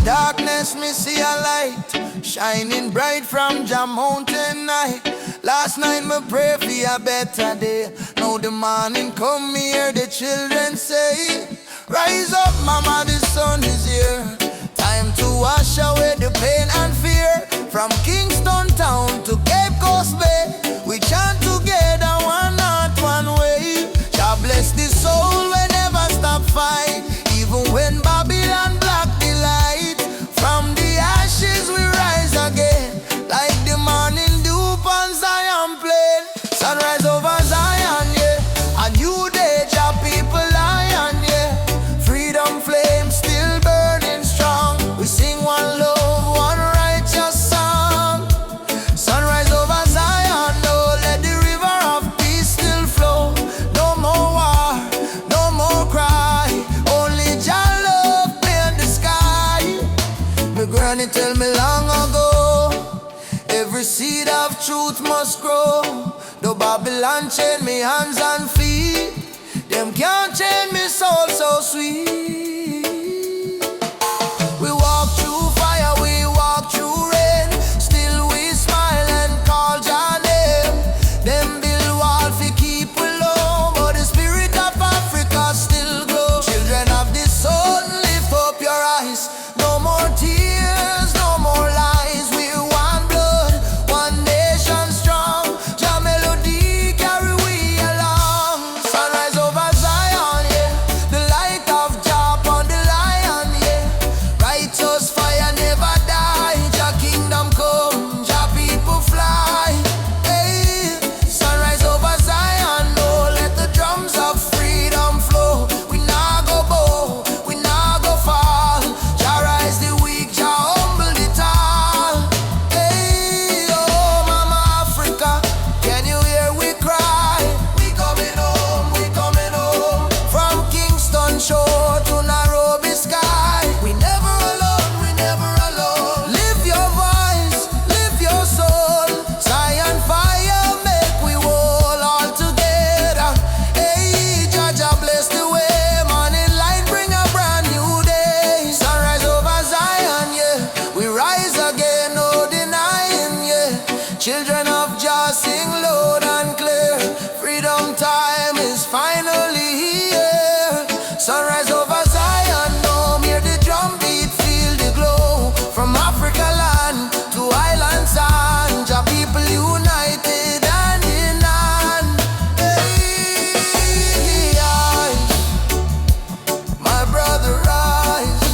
darkness, me see a light shining bright from Jah mountain night. Last night me pray for a better day. Now the morning come, me hear the children say, rise up mama, the sun is here. Time to wash away the pain and fear. From Kingston town to Cape Coast Bay, we chant together, one heart, one way. Jah bless the soul, we never stop fight. Even when Babylon block the light, from the ashes we rise again, like the morning dew on Zion plain. Sunrise over Zion, yeah. A new day, Jah people lion, yeah. Freedom flame still burning strong. We sing one love, one righteous song. Sunrise over Zion, no, let the river of peace still flow. No more war, no more cry. Only Jah love in the sky. My granny tell me long ago, every seed of truth must grow. Though Babylon chain me hands and feet, them can't chain me soul so sweet. We walk through fire, we walk through rain, still we smile and call Jah name. Them build wall fi keep we low, but the spirit of Africa still glow. Children of the sun, lift up your eyes. No more tears, no more lies. We're one blood, one nation strong. Jah melody carry we along. Sunrise over Zion, yeah. The light of Jah upon the lion, yeah. Righteous fire never die. Jah kingdom come, Jah people fly. Hey, sunrise over Zion, no, let the drums of freedom flow. We nah go bow, we nah go fall. Jah rise the weak, Jah humble the tall. Hey, oh mama Africa, can you hear we cry? We coming home, we coming home. From Kingston shore to Nairobi sky. We never alone, we never alone. Lift your voice, lift your soul. Zion fire make we whole all together. Hey, Jah Jah bless the way. Morning light bring a brand new day. Sunrise over Zion, yeah. We rise again, no denying, yeah. Children of Jah sing loud and clear. Freedom time is finally here. Sunrise over Zion, no, hear the drum beat, feel the glow. From Africa land to island sand, Jah people united hand in hand. Hey, rise, my brother rise.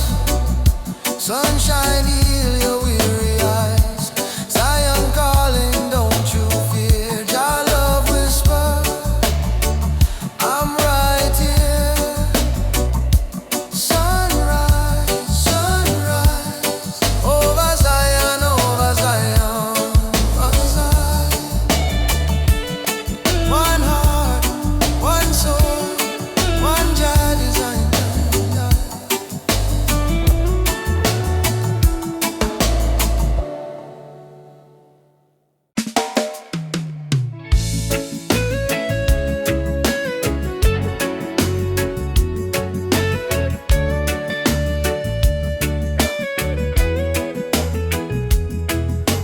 Sunshine heal your weary eyes. Zion calling, don't you fear. Jah love whisper, I'm right here. Sunrise, sunrise, over Zion, over Zion, over Zion. One heart, one soul, one Jah design.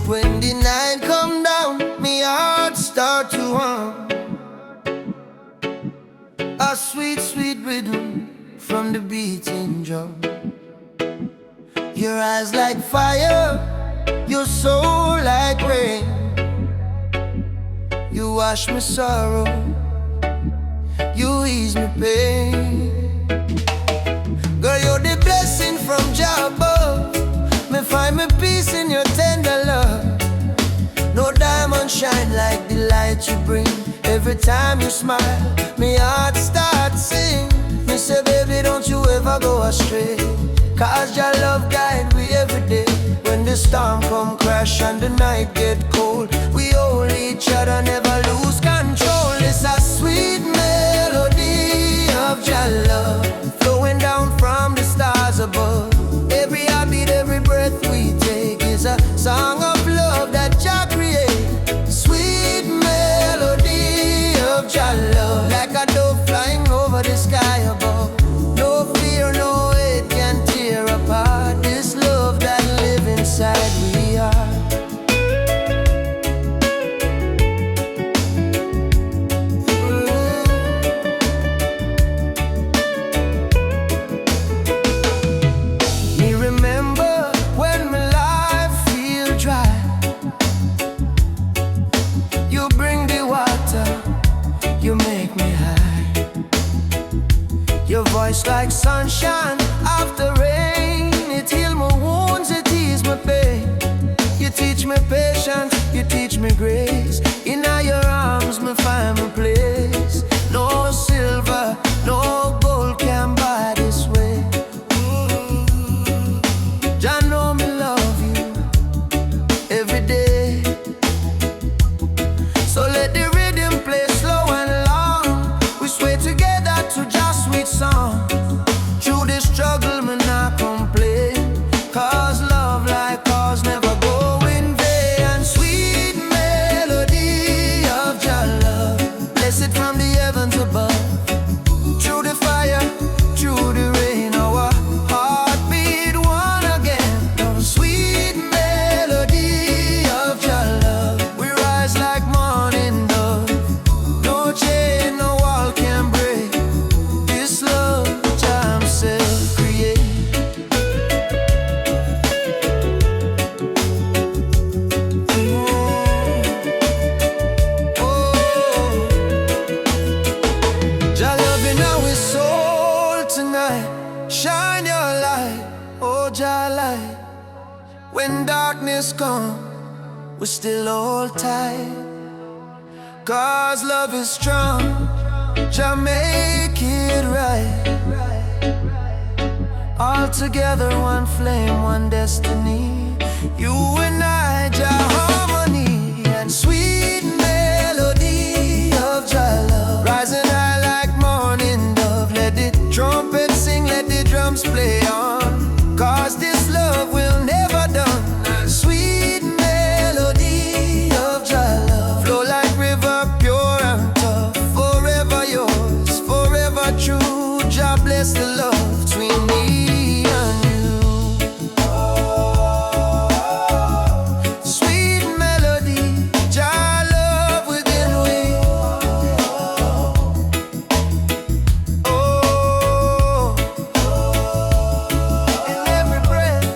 When the night come down, me heart start to hum. A sweet, sweet rhythm from the beating drum. Your eyes like fire, your soul like rain. You wash me sorrow, you ease me pain. Girl, you're the blessing from Jah above. Me find me peace in your tender love. No diamond shine like the light you bring. Every time you smile, me heart starts sing. Me say, baby, don't you ever go astray. Cause your love guide we every day. When the storm come crash and the night get cold, we hold each other, never lose control. It's a sweet melody of your love, flowing down from the stars above. Every heartbeat, every breath we take is a song of love that Jah create. Sweet melody of your love, like a dove flying over the sky above. No fear, no hate can tear apart this love. When darkness comes, we still hold tight, 'cause love is strong, just make it right. All together, one flame, one destiny. You and I, just harmony and sweet melody of Jah love. Rising high like morning dove. Let the trumpet sing, let the drums play on, 'cause this love will never done. Sweet melody of Jah love. Flow like river, pure and tough. Forever yours, forever true. Jah bless the love between me and you. Sweet melody, Jah love within we. Oh, in every breath,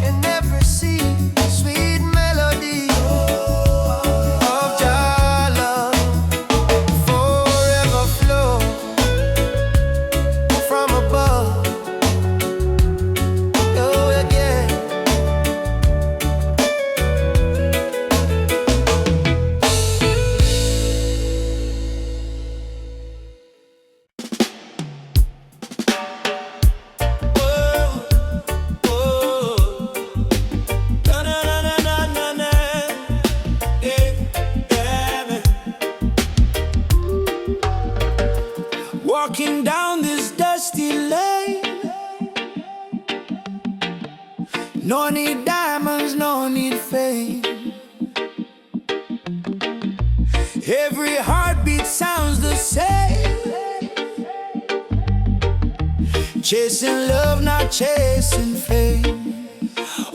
in every sea, sweet melody of Jah love forever flow from above. Oh yeah. Walking down this dusty lane, no need diamonds, no need fame. Every heartbeat sounds the same. Chasing love, not chasing fame.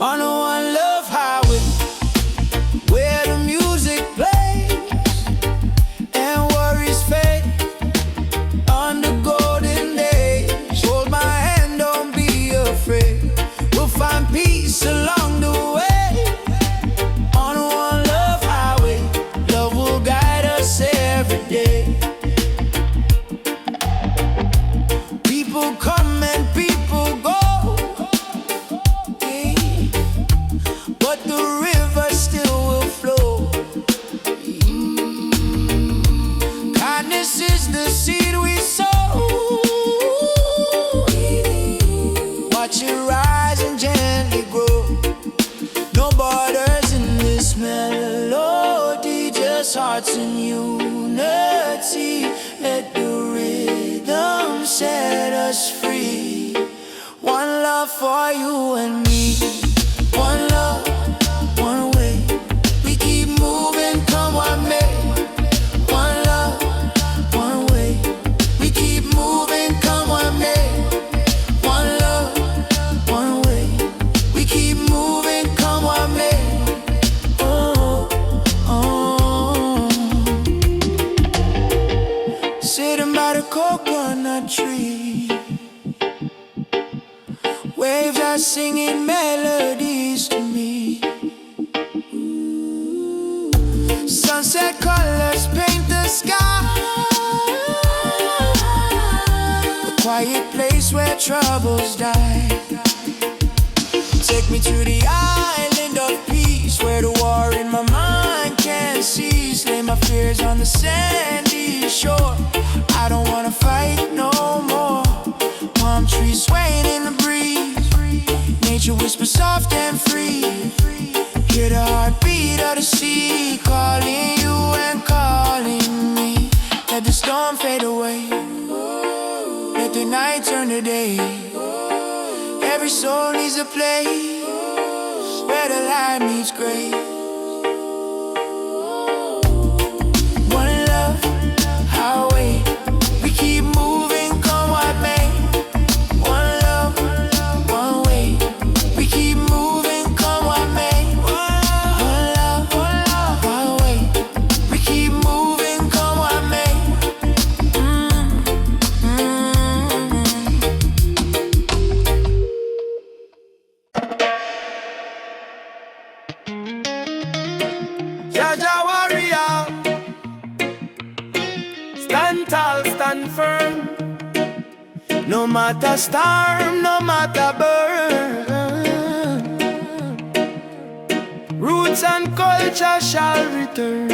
On a one love highway, where the music plays and worries fade. On the golden days, hold my hand, don't be afraid. We'll find peace along the way. On a one love highway, love will guide us every day. People come and people go, but the river still will flow. Kindness is the seed we sow. Watch it rise and gently grow. No borders in this melody, just hearts in unity. Let the rhythm set us free. One love for you and me. One love, one way. We keep moving, come what may. One love, one way. We keep moving, come what may. One love, one way. We keep moving, come what may. Oh, oh. Sitting by the coconut tree, waves are singing melodies to me. Sunset colors paint the sky, a quiet place where troubles die. Take me to the island of peace, where the war in my mind can't cease. Lay my fears on the sandy shore. I don't wanna fight no more. Palm trees swaying in the breeze, nature whispers soft and free. Hear the heartbeat of the sea, calling you and calling me. Let the storm fade away, let the night turn to day. Every soul needs a place where the light meets gray. One love, highway. We keep moving, come what may. One love, one way. We keep moving, come what may. One love, one way. We keep moving, come what may. Jaja warrior, stand tall, stand firm. No matter storm, no matter burn. roots and culture shall return.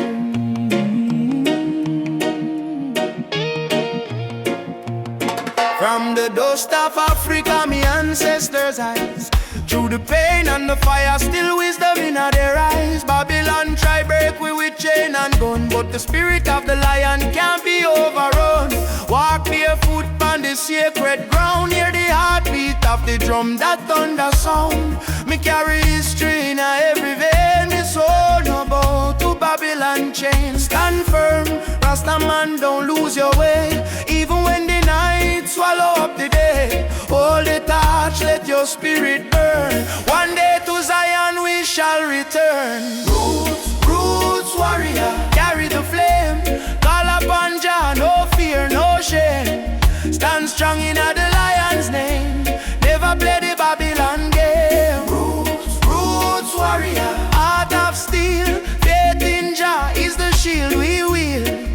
From the dust of Africa, my ancestors' eyes, through the pain and the fire, still wisdom in their eyes. Babylon try break we with chain and gun, but the spirit of the lion can't be overrun. Walk barefoot on the sacred ground, hear the heartbeat of the drum, that thunder sound. Me carry history in every vein, me soul no bow to Babylon chain. Stand firm, Rasta man, don't lose your way, even when the night swallow up the day. Hold the torch, let your spirit burn. One day to Zion we shall return. Roots warrior, carry the flame. Call upon Jah, no fear, no shame. Stand strong in the lion's name. Never play the Babylon game. Roots warrior, heart of steel. Faith in Jah is the shield we wield.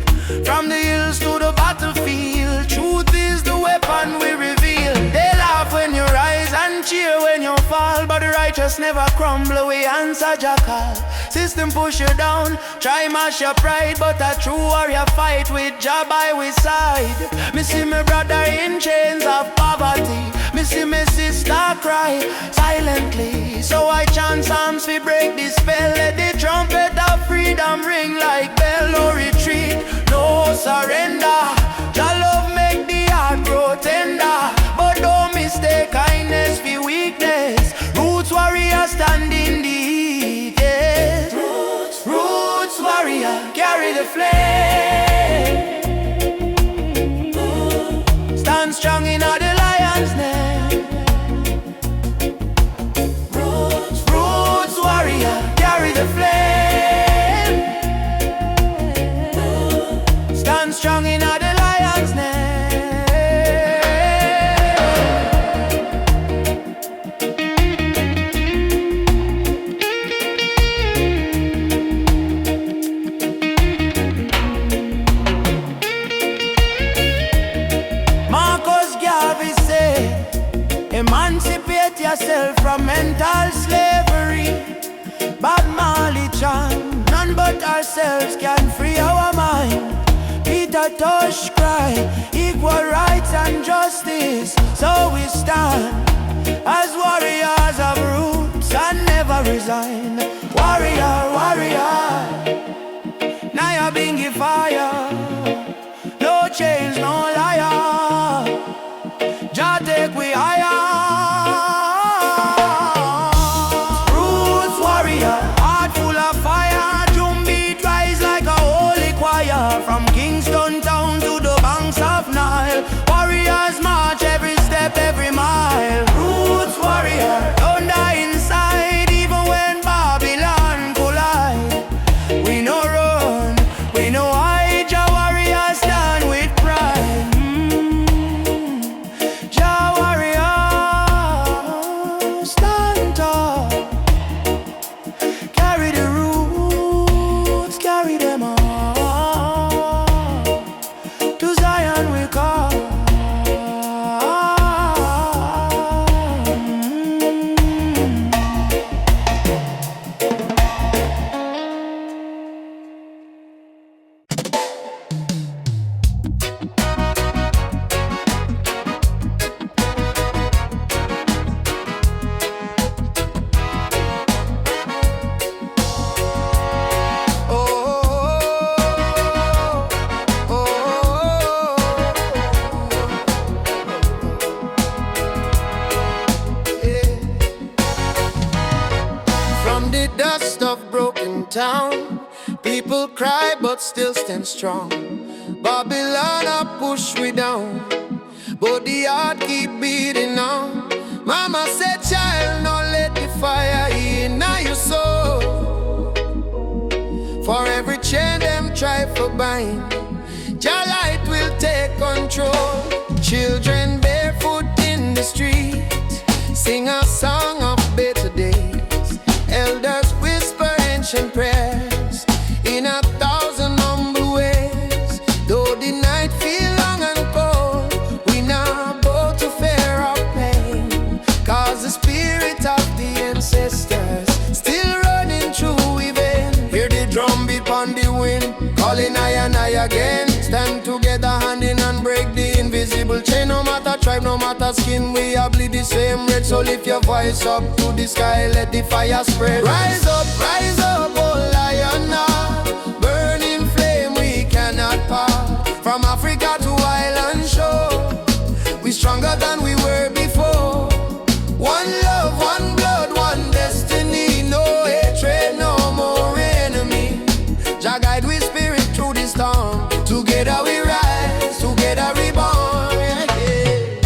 From the hills to the battlefield, truth is the weapon we reveal. They laugh when you rise and cheer when you fall, but the righteous never crumble, we answer Jah call. System push you down, try mash your pride, but a true warrior fight with Jah by his side. Me see my brother in chains of poverty, me see my sister cry silently. So I chant psalms we break this spell, let the trumpet of freedom ring like bell. No retreat, no surrender. Jah love make the heart grow tender, but don't mistake kindness for weakness. Roots warrior stand in the heat, yes. Roots warrior carry the flame. Stand strong in the lion's name. Roots warrior carry the flame. Stand strong in the lion's name. Emancipate yourself from mental slavery. Bob Marley chant, none but ourselves can free our mind. Peter Tosh cry, equal rights and justice. So we stand as warriors of roots and never resign. Warrior, warrior, now you're being fire. No chains, no liar. Jah take we higher. Roots warrior, heart full of fire. Drum beat rise like a holy choir. From Kingston town to the banks of Nile, warriors march every step, every mile. Roots warrior, don't die inside, even when Babylon collide. We no run, we no hide. Jah warriors stand with pride. Jah warrior, stand tall. Carry the roots, carry them all. To Zion we call. From the dust of broken town, people cry but still stand strong. Babylon a push we down, but the heart keep beating on. Mama said, child, don't let the fire in your soul. For every chain them try for bind, Jah light will take control. Children barefoot in the street sing a song of better days. Elders whisper ancient prayers in 1,000 humble ways. Though the night feel long and cold, we not bow to fear or pain, 'cause the spirit of the ancestors still running through calling I again. Stand together, hand in hand, break the invisible chain. No matter tribe, no matter skin, we all bleed the same red. So lift your voice up to the sky, let the fire spread. Rise up, oh lion, burning flame we cannot part. From Africa to island shore, we stronger than we were before. One love, one blood, one destiny. No hatred, no more enemy. Jah guide we spirit through the storm. Together we rise, together we born, yeah.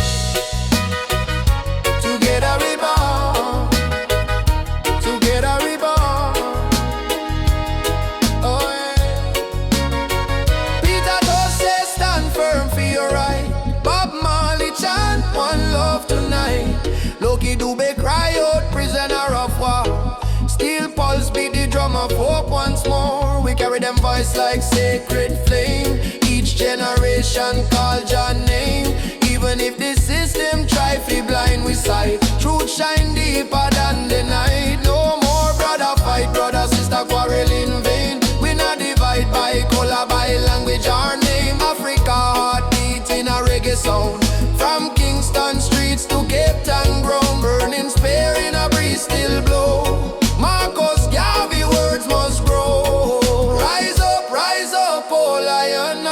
Together we born, together we born. Oh yeah. Peter Tosh says stand firm for your right. Bob Marley chant one love tonight. Loki Dube cry out prisoner of war. Steel Pulse beat the drum of hope once more. We carry them voice like sacred flame. Each generation call Jah name. Even if the system try to blind we sight, truth shine deeper than the night. No more brother fight, brother sister quarrel in vain. We not divide by color, by language or name. Africa heartbeat in a reggae sound. From Kingston streets to Cape Town ground, burning spear in a breeze still blow. Marcus Garvey words must grow. Rise up, oh lion,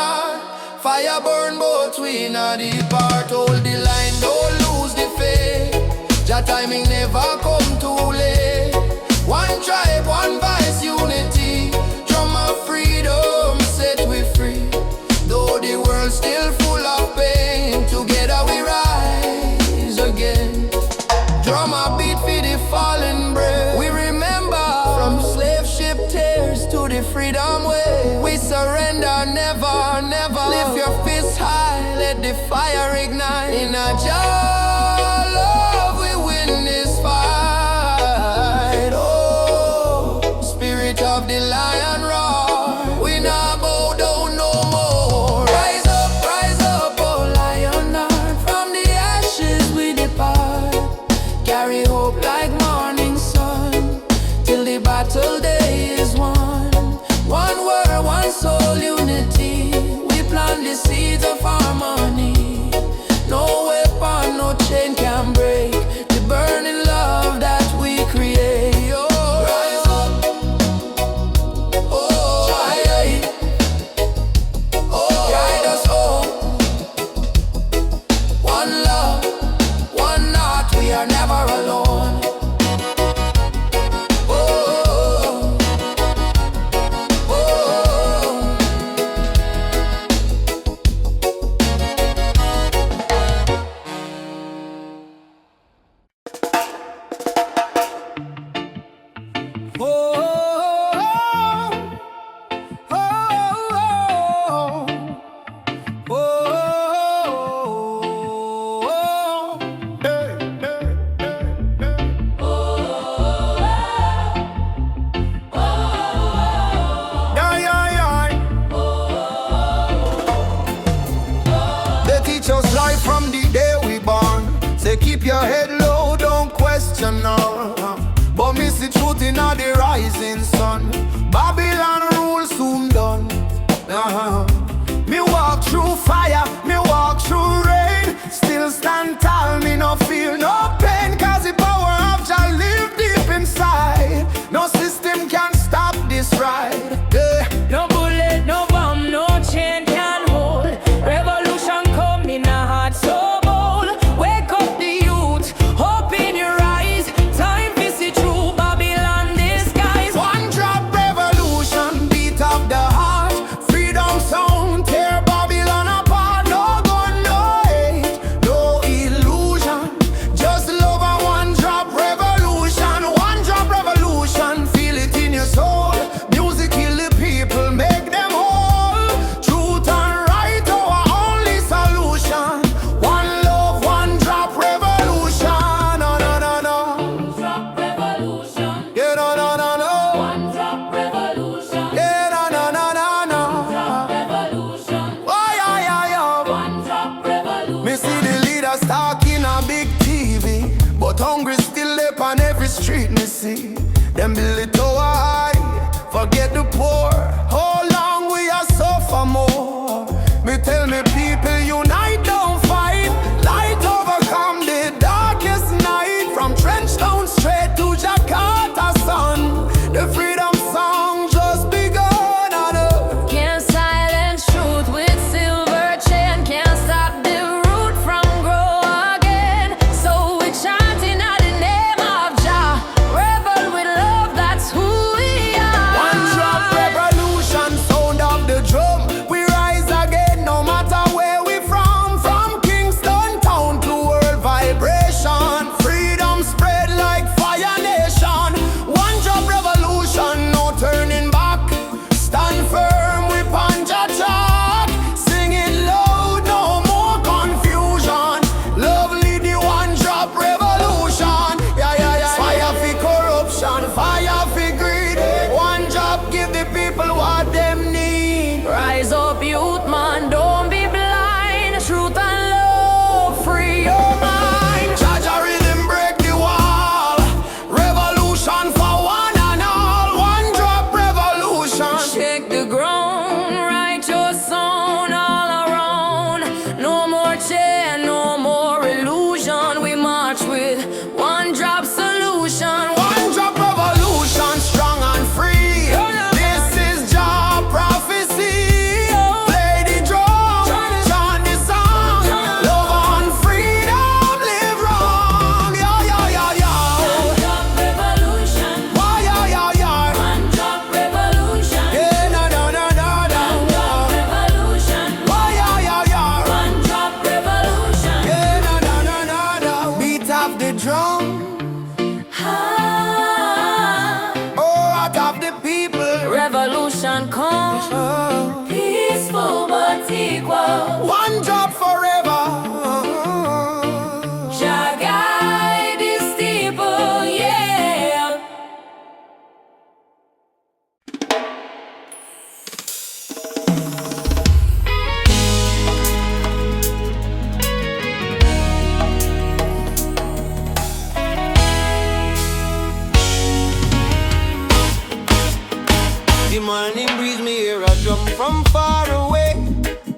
fire burn both we in a deep heart. Hold the line, don't lose the faith. Jah timing never come too late. One tribe, one voice, unity. Drum of freedom set we free. Though the world still full of pain, together we rise again. Drum a beat for the fallen brave. We remember from slave ship tears to the freedom way. We surrender never, never. Lift your fists high, let the fire ignite. In a Jah love we win this fight. Oh, spirit of the lion roar. We not bow down no more. Rise up, oh lion heart. From the ashes we depart. Carry hope like morning sun, till the battle day is won. One word, one soul, unity. We plant the seeds of harmony. No weapon, no chain can break the burning love that we create. Oh, rise up, oh, aye. Oh, guide us home. One love, one heart, we are never alone. Oh, oh, oh. They teach us life from the day we born. Say keep your head low, don't question no. But miss the truth in all the rising sun. Babylon rule soon done. Me walk through fire, me walk through rain. Still stand tall, me no feel no pain. Cause the power of Jah live deep inside. No system can stop this ride. No bullet, no bomb, no chain can hold. Revolution come in a heart so bold. Wake up the youth, hope in your eyes. Time to see through Babylon disguise. One drop revolution, beat of the heart. Freedom sound, tear Babylon apart. No gun, no hate, no illusion. Just love and one drop revolution. One drop revolution, feel it in your soul. Music kill the people, make them whole. Truth and right, our only solution. One love, one drop revolution. No, no, no, no. Drop revolution, Yeah, no, no, no, no. one drop revolution, Yeah, no, no, no, no, no. drop revolution, Oh, yeah, yeah, yeah. one drop revolution. Me see the leaders talking on big TV, but hungry still up on every street me see. Them build it tower high, forget the poor. How long we are Fire for greed. One job, give the people what them need. Rise up, youth man, don't be blind. Truth and love, free your mind. Jaja rhythm break the wall. Revolution for one and all. One drop revolution. Shake the ground, write your song all around. No more chain, no more illusion. We march with one drop solution. One drop revolution, strong and free. This is job prophecy. Play the drum, chant the song. Love and freedom, live wrong. Yo, yo, yo, yo. One drop revolution. Why, yo, yo, yo. One drop revolution. Yeah, no, no, no, no, no. One drop revolution. Why, yo, yo, yo. One drop revolution. Yeah, no, no, no, no, no. Beat of the drum. Ah, Oh, out of the people. revolution come, Oh. peaceful but equal. One drop forever. Jah guide this people, yeah. The morning breeze, me hear a drum from far away,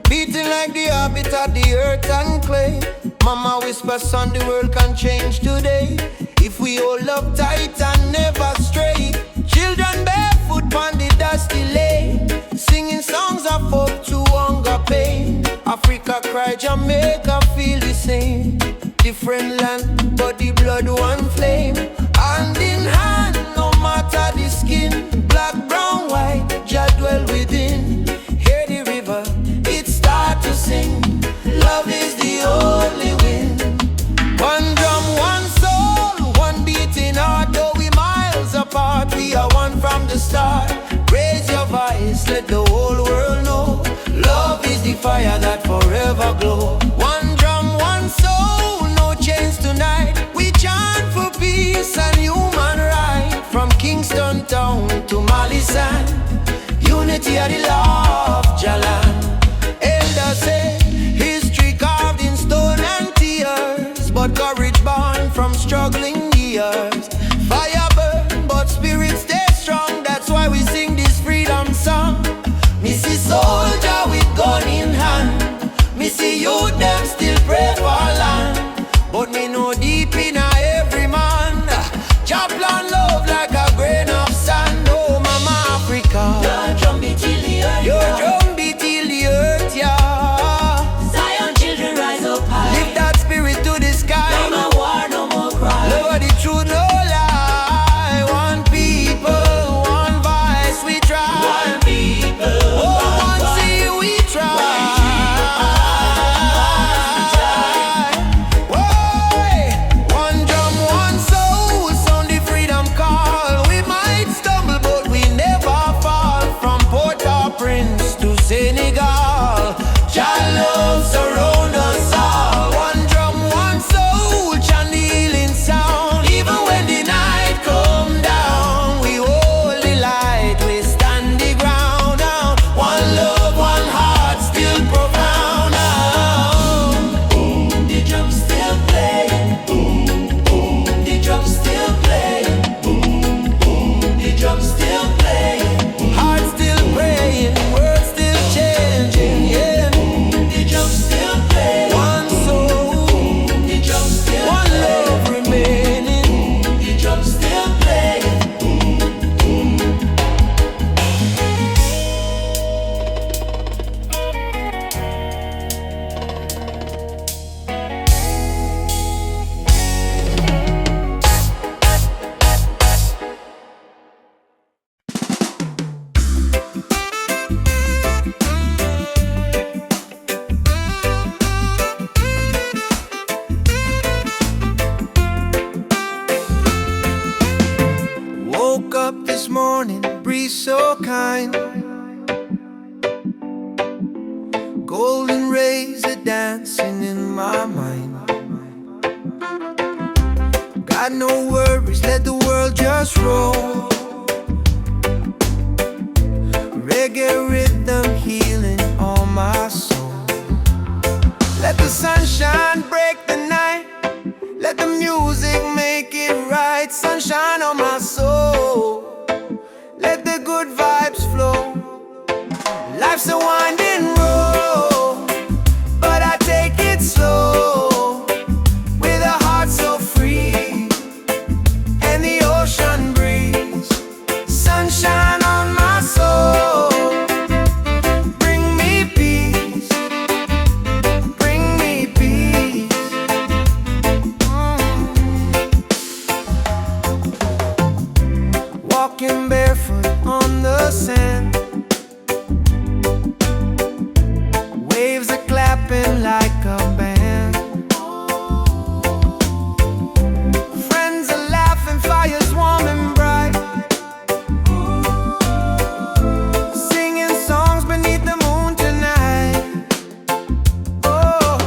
beating like the habit of the earth and clay. Mama whispers, son, the world can change today if we all up tight and never stray. Children barefoot on the dusty lane, singing songs of hope to hunger pain. Africa cry, Jamaica feel the same. Different land, but the blood one flame. Hand in hand, no matter the skin. Black, brown, white, Jah dwell within. Hear the river, it start to sing. Love is the only win. One drum, one soul, one beating heart. Though we miles apart, we are one from the start. Raise your voice, let the whole world know. Love is the fire that forever glow. One drum, one soul, no chains tonight. We chant for peace and human right. From Kingston town to Mali sand, unity of the law of Jalan. Elders say history carved in stone and tears, but courage born from struggling years. Fire burn, but spirit stay strong. That's why we sing this freedom song. Me see soldier with gun in hand. Me see youth them still pray for land. But me know deep in every man, Jah plan love like a grain of sand. Oh, Mama Africa, Your drum beat till the earth, your yeah. drum beat till the earth, yeah. Zion children rise up high. Lift that spirit to the No sky. more war, no more cry. Love the truth, no lie. One people, one voice, we try. One people, Oh, one see we try. Whoa, one drum, one soul, sound the freedom call. We might stumble, but we never fall. From Port-au-Prince to Senegal, Jah love surround us all. One drum, one soul, chant the healing sound. Even when the night come down, we hold the light, we stand the ground down. One love, one heart, still profound. boom, the drum still playing. Boom, boom, the drum still playing. Boom, boom, the drum still playing. Heart still praying, words still changing, yeah. The drum still playing. One soul, The drum still one playing. love remaining. The drum still playing. Woke up this morning, breeze so kind. Golden rays are dancing in my mind. Got no worries, let the world just roll. Reggae rhythm healing all my soul. Let the sunshine break the night. Let the music make it right. Sunshine on my soul. Let the good vibes flow. Life's a winding road, but I take it slow, with a heart so free and the ocean breeze. Sunshine on my soul. Bring me peace. Bring me peace. Walking barefoot on the sand. Waves are clapping like a band. Friends are laughing, fires warm and bright. Singing songs beneath the moon tonight. Oh,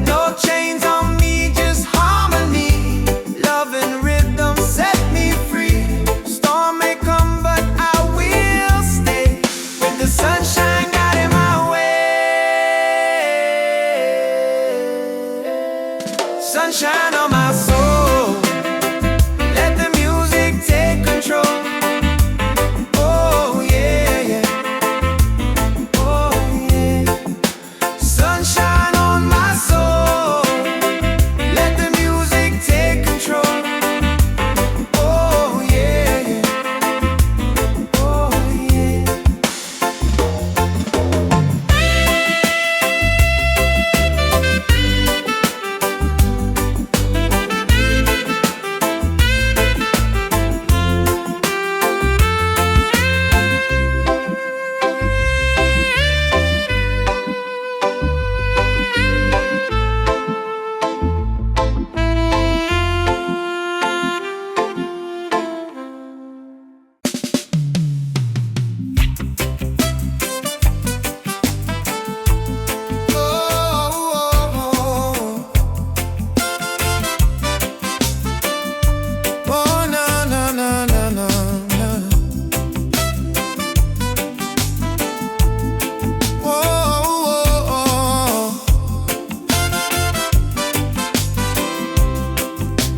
no chains on me, just harmony. Love and rhythm set me free. Storm may come, but I will stay. With the sunshine got in my way. Sunshine on my soul. Let the music take control. Oh yeah, yeah. Oh yeah. Sunshine on my soul. Let the music take control. Oh yeah, yeah. Oh yeah.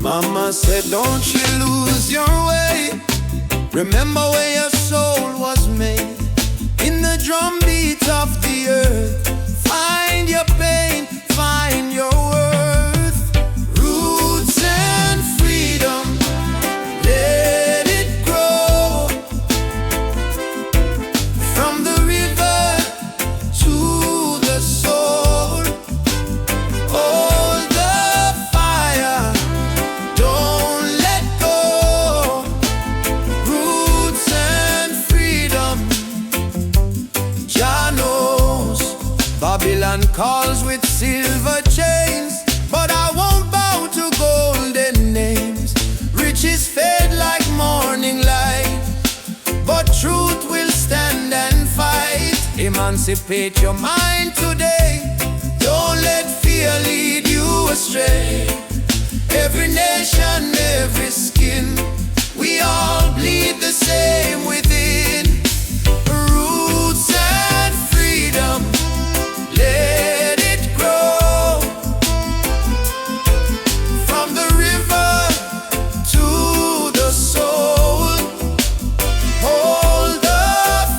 Mama said, don't you lose your way. Remember where your soul was made. In the drum beat of the earth. Find your pain, find your worth. Roots and freedom, let it grow. From the river to the soul. Hold the fire, don't let go. Roots and freedom, Jah knows. Babylon calls with silver chains, but I won't bow to golden names. Riches fade like morning light, but truth will stand and fight. Emancipate your mind today. Don't let fear lead you astray. Every nation, every skin, we all bleed the same within. Roots and freedom, let it grow. From the river to the soul. Hold the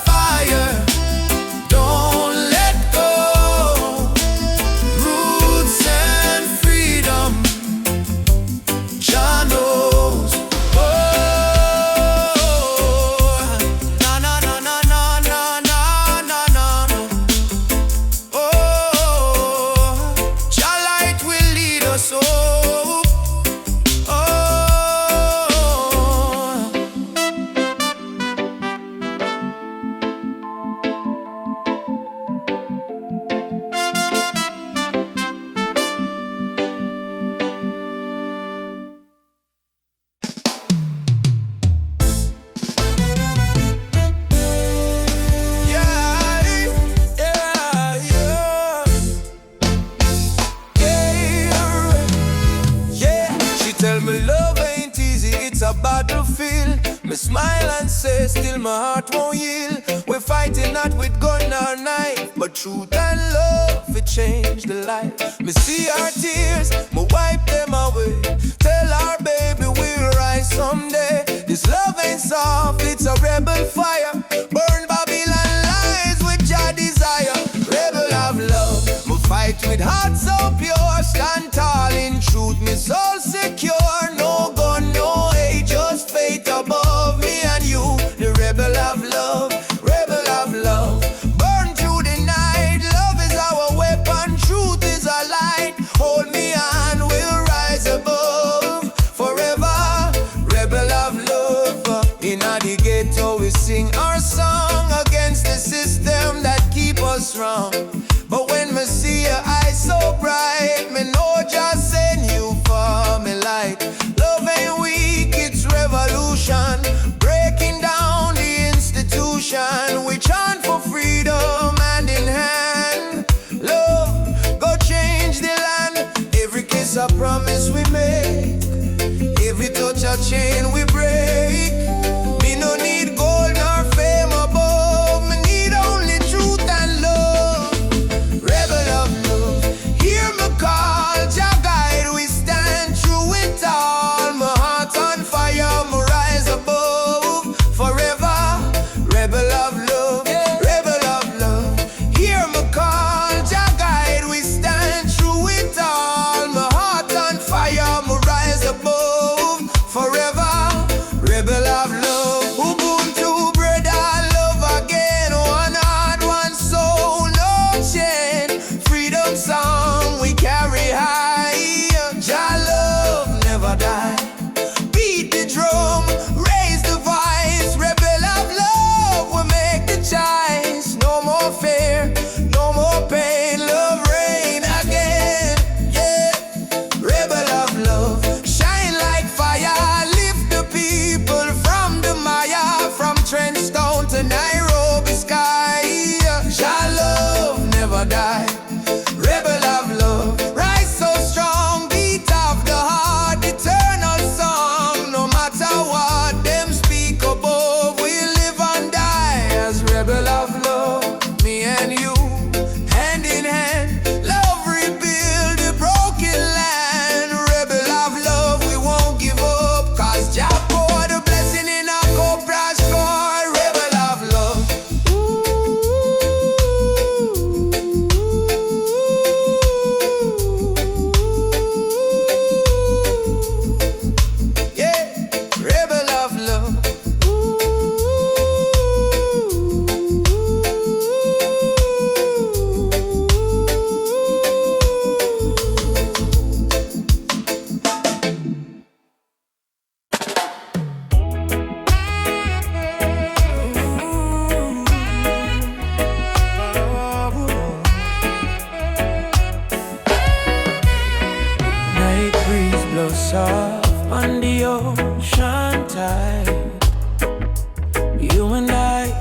fire, don't let go. Roots and freedom, Jah knows. Oh, smile and say, still my heart won't yield. We're fighting not with gun or knife, but truth and love, it changed the life. Me see our tears, me wipe them away. Tell our baby we'll rise someday. This love ain't soft, it's a rebel fire. Burn Babylon lies with your desire. Rebel of love, me fight with heart so pure. Stand tall in truth, me soul secure. No gun, no hate, just faith above me and you. The rebel of love, rebel of love. Burn through the night, love is our weapon, truth is our light. Hold me and we'll rise above forever. Rebel of love. In the ghetto we sing our song against the system that keep us wrong. But when me see your eyes so bright, me know just send you for me light. Love ain't weak, it's revolution, breaking down the institution. We chant for freedom hand in hand. Love, go change the land. Every kiss a promise we make, every touch a chain we break. Me no need gold nor fame above, me need only truth and love. Rebel of love, hear me call, Jah guide we stand through it all. My heart on fire, me rise above forever. Rebel of love, rebel of love, hear me call, Jah guide we stand through it all. My heart on fire, me rise above forever. Rebel of love, Ubuntu, brother, love again. One heart, one soul, no chain. Freedom song we carry high. Jah love never die. Beat the drum, raise the voice. Rebel of love, we make the choice. No more fear, no more pain. Love reign again. Yeah, rebel of love, shine like fire. Lift the people from the Maya, from Trenchtown to Nairobi sky. Jah love never die. Rebel of love, rise so strong, beat of the heart, eternal song. No matter what them speak above, we live and die as rebel of love. Me and you, hand in hand, love rebuild the broken land. Rebel of love, we won't give up, cause Jah pour the blessing in our cobra score. Rebel of love. Yeah, rebel of love. Night breeze blows soft on the ocean tide. You and I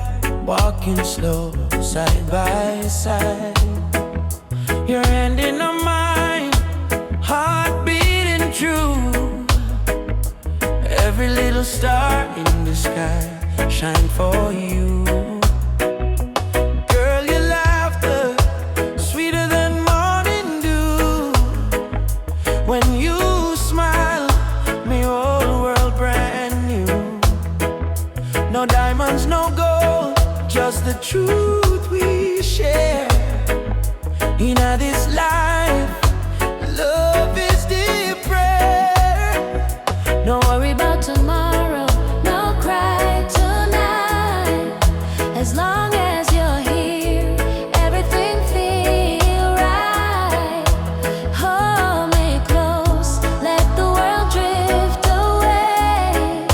walking slow, side by side. Your hand in mine, heart beating true. Every little star in the sky shine for you. Girl, your laughter sweeter than morning dew. When you smile, me whole world brand new. No diamonds, no gold, just the truth we share. In this life, love is the prayer. Don't worry about tomorrow, no cry tonight. As long as you're here, everything feel right. Hold me close, let the world drift away.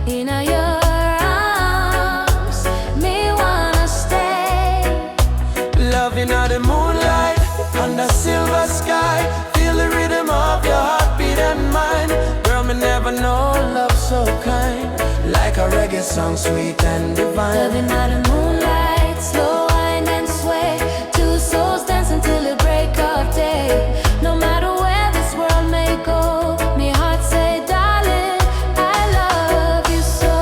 In your arms, me wanna stay. Loving out the moonlight, under silver sky. Feel the rhythm of your heartbeat and mine. Girl, me never know love so kind. Like a reggae song, sweet and divine. Loving out the moonlight, slow wind and sway. Two souls dance until the break of day. No matter where this world may go, me heart say, darling, I love you so.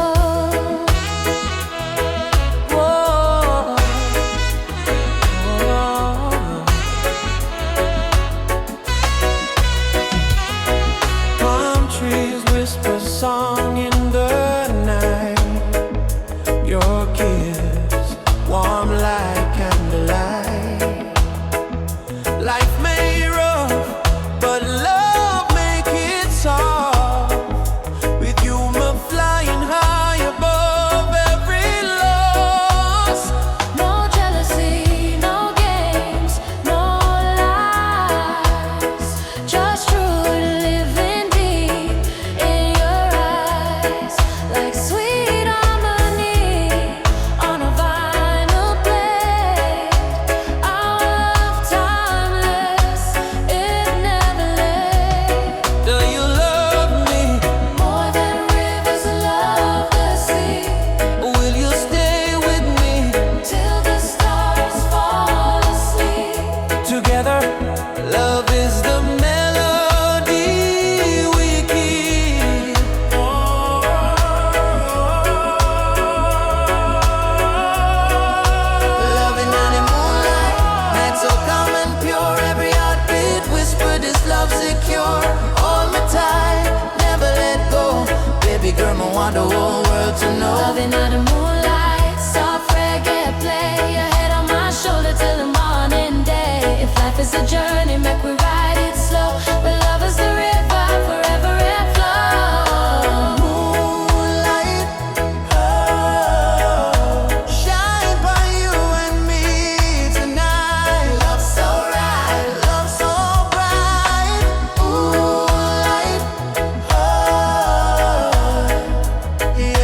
want the whole world to know. Loving under moonlight, soft reggae play. Your head on my shoulder till the morning day. If life is a journey, make we ride it slow. But love is the river, forever it flows. Moonlight, oh, shine by you and me tonight. Love so right, love so bright. Moonlight, oh, yeah,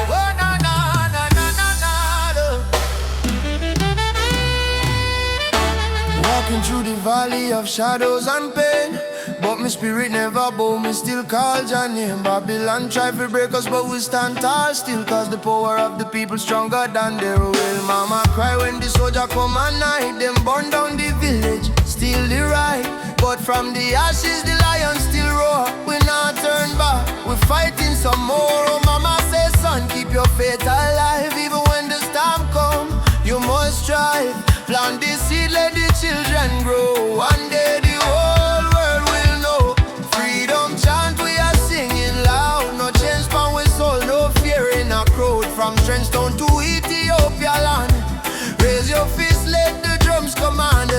oh, na na na na na na. Walking through the valley of shadows and pain, but my spirit never bow, me still call your name. Babylon try to break us, but we stand tall still, cause the power of the people stronger than their will. Mama cry when the soldier come at night. Them burn down the village, steal the right, but from the ashes the lion still roar. We not turn back, we fighting some more. Oh mama say son, keep your faith alive. Even when the storm come, you must strive. Plant the seed, let the children grow. One day the whole world will know. Freedom chant we are singing loud. No change from we soul, no fear in a crowd. From Trenchtown to Ethiopia land, raise your fist, let the drums command.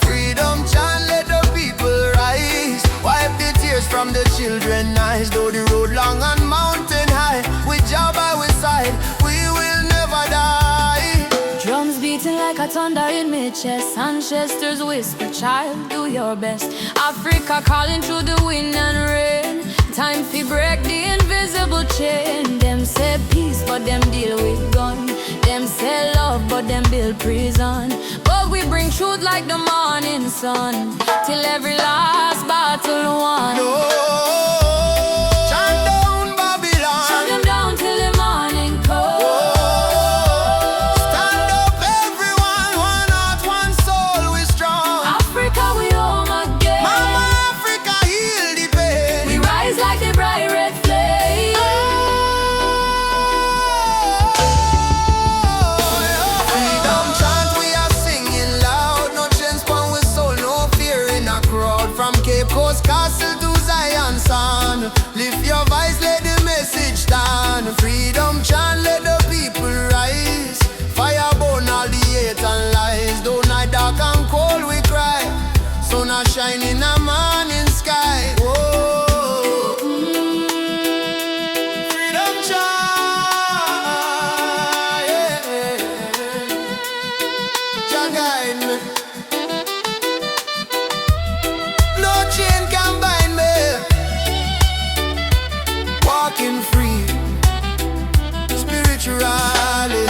Freedom chant, let the people rise. Wipe the tears from the children's eyes. Though the road long and mountain high, with Jah by our side, we will never die. Drums beating like a thunder in my chest. Ancestors whisper, child, do your best. Africa calling through the wind and rain. Time to break the invisible chain. Them say peace, but them deal with gun. Them say love, but them build prison. But we bring truth like the morning sun, till every last battle won. No, chant down Babylon. Shut them down till the morning comes. Stand up everyone, one heart, one soul, we strong. Africa, we home again. Mama Africa, heal the pain. We rise like the bright red flame. Freedom chant we are singing loud. No chance from we soul, no fear in a crowd. From Cape Coast Castle to Zion Sound, lift your voice, let the message stand. Freedom chant, let the people rise. Fire burn all the hate and lies. Though night dark and cold we cry, sun a shine in a morning sky. Whoa. Freedom chant, yeah. Jah guide me. No chain can bind me. Walking free, spiritually.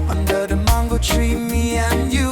Under the mango tree, me and you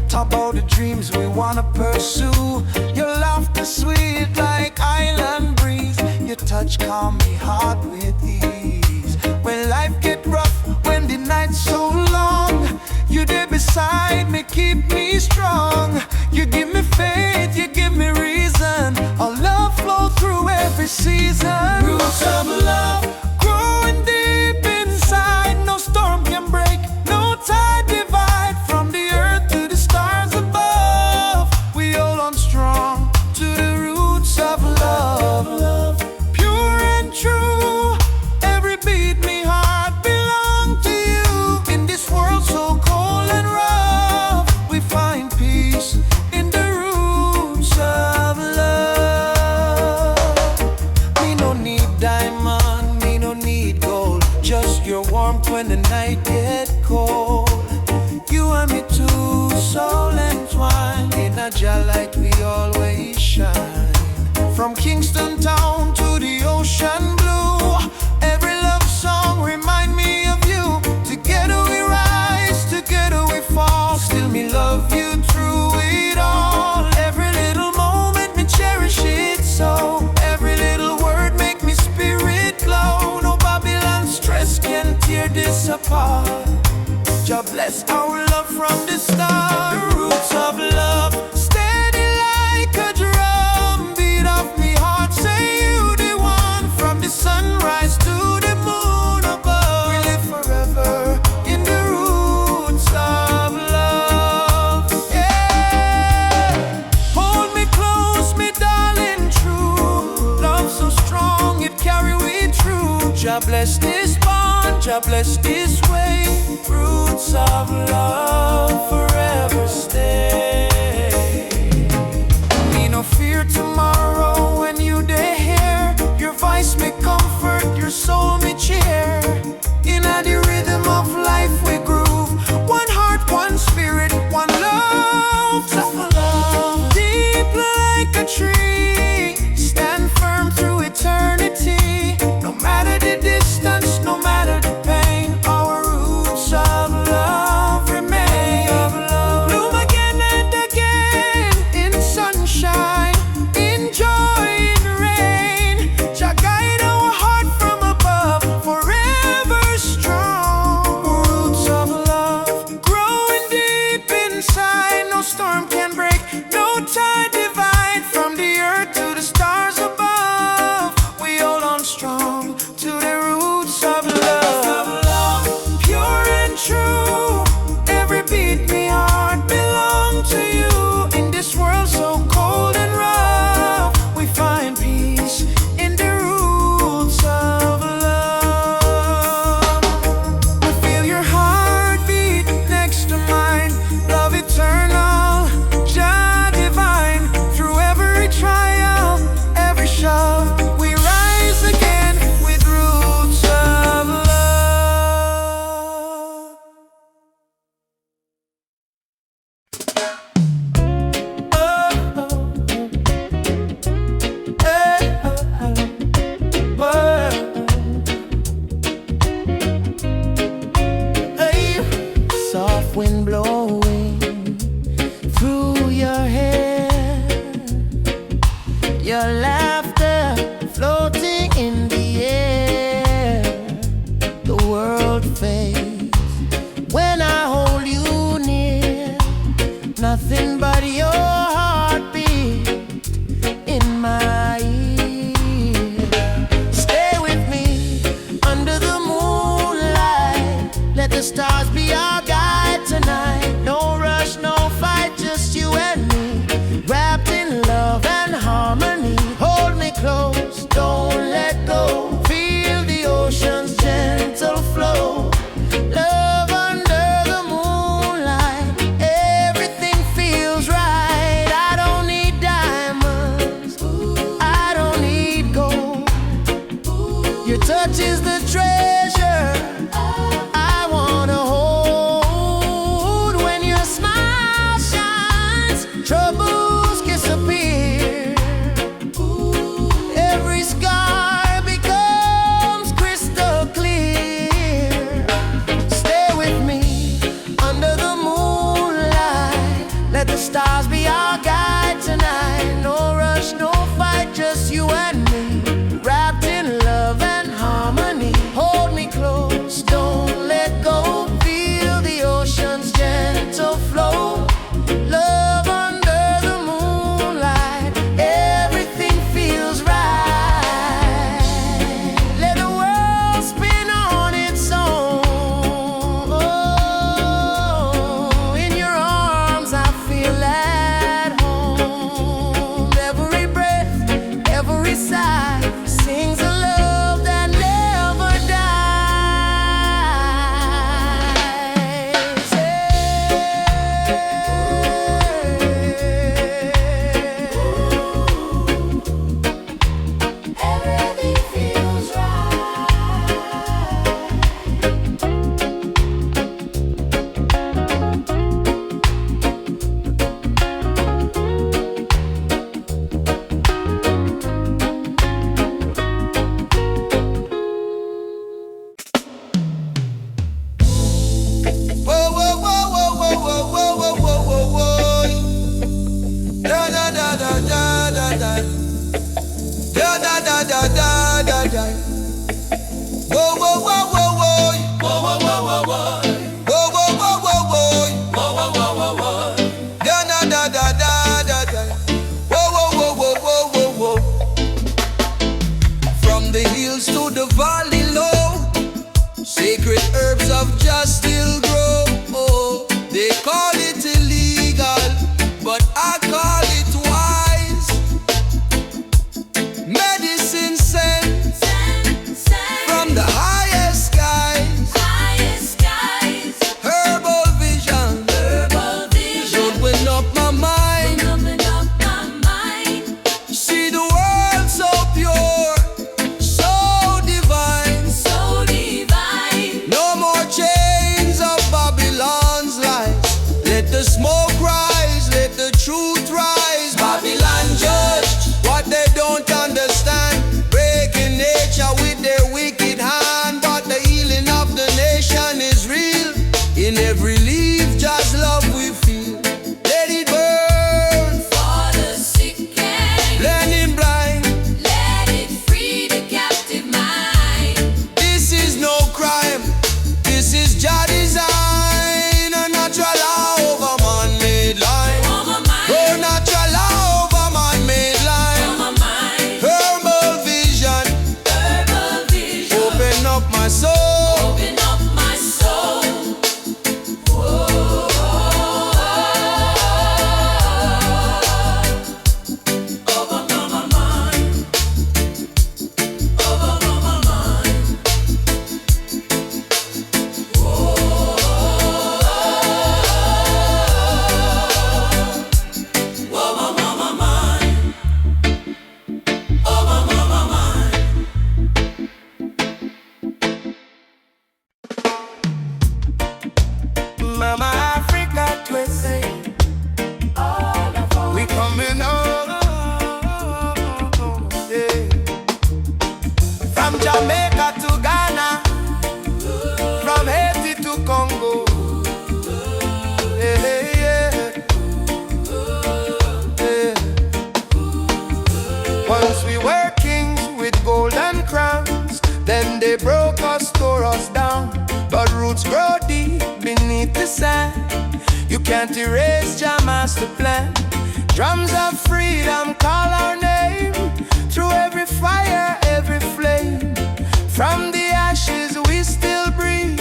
talk about the dreams we wanna pursue. Your laughter sweet like island breeze. Your touch calm me heart with ease. When life get rough, when the night's so long, you there beside me, keep me strong. You give me faith, you give me reason. Our love flow through every season. Roots of love growing deep inside. No storm can break, no tide divide. From the earth to the stars above, we hold on strong to the roots of love. Pure and true, every beat me heart belong to you. In this world so cold and rough, we find peace in the roots when the night get cold. You and me too, soul entwined. In a jar light we always shine. From Kingston town to the ocean blue, every love song remind me of you. Together we rise, together we fall. Still me love you through it all. Every little moment me cherish it so. Every little word make me spirit glow. No Babylon stress can tear this apart. Jah bless our love from the start. The roots of love, steady like a drum beat of me heart. Say you the one from the sunrise to the moon above. We live forever in the roots of love. Yeah. Hold me close, me darling, true. Love so strong, it carry we through. Jah bless this bond, Jah bless this way. Roots of love forever stay. Me no fear tomorrow when you dey here. Your voice me comfort, your soul me cheer. In the rhythm of life we groove. One heart, one spirit, one love. Love deep like a tree, stand firm through eternity. No matter the distance, no matter the pain, our roots of love remain. Bloom again and again in sunshine, in joy, in rain. Jah guide our heart from above, forever strong. Roots of love growing deep inside. No storm can break, no tide divide. From the earth to the stars above, we hold on strong to the roots of love. Pure and true, every beat me heart belong to you. In this world so cold and rough, we find peace in the roots of love. We feel your heartbeat next to mine. Love eternal, Jah divine. Through every trial, every shove, we rise again with roots of love. Soft wind blowing through your hair, your laughter floating in the air. The world fades when I hold you near. Nothing but your heartbeat in my ear. Stay with me under the moonlight. Let the stars be our guide tonight. No rush, no fight, just you and me, wrapped in love and harmony. Hold me close, don't let go. Feel the ocean's gentle flow. Love under the moonlight, everything feels right. I don't need diamonds, ooh, Once we were kings with golden crowns, then they broke us, tore us down. But roots grow deep beneath the sand. You can't erase your master plan. Drums of freedom call our name. Through every fire, every flame. From the ashes we still breathe.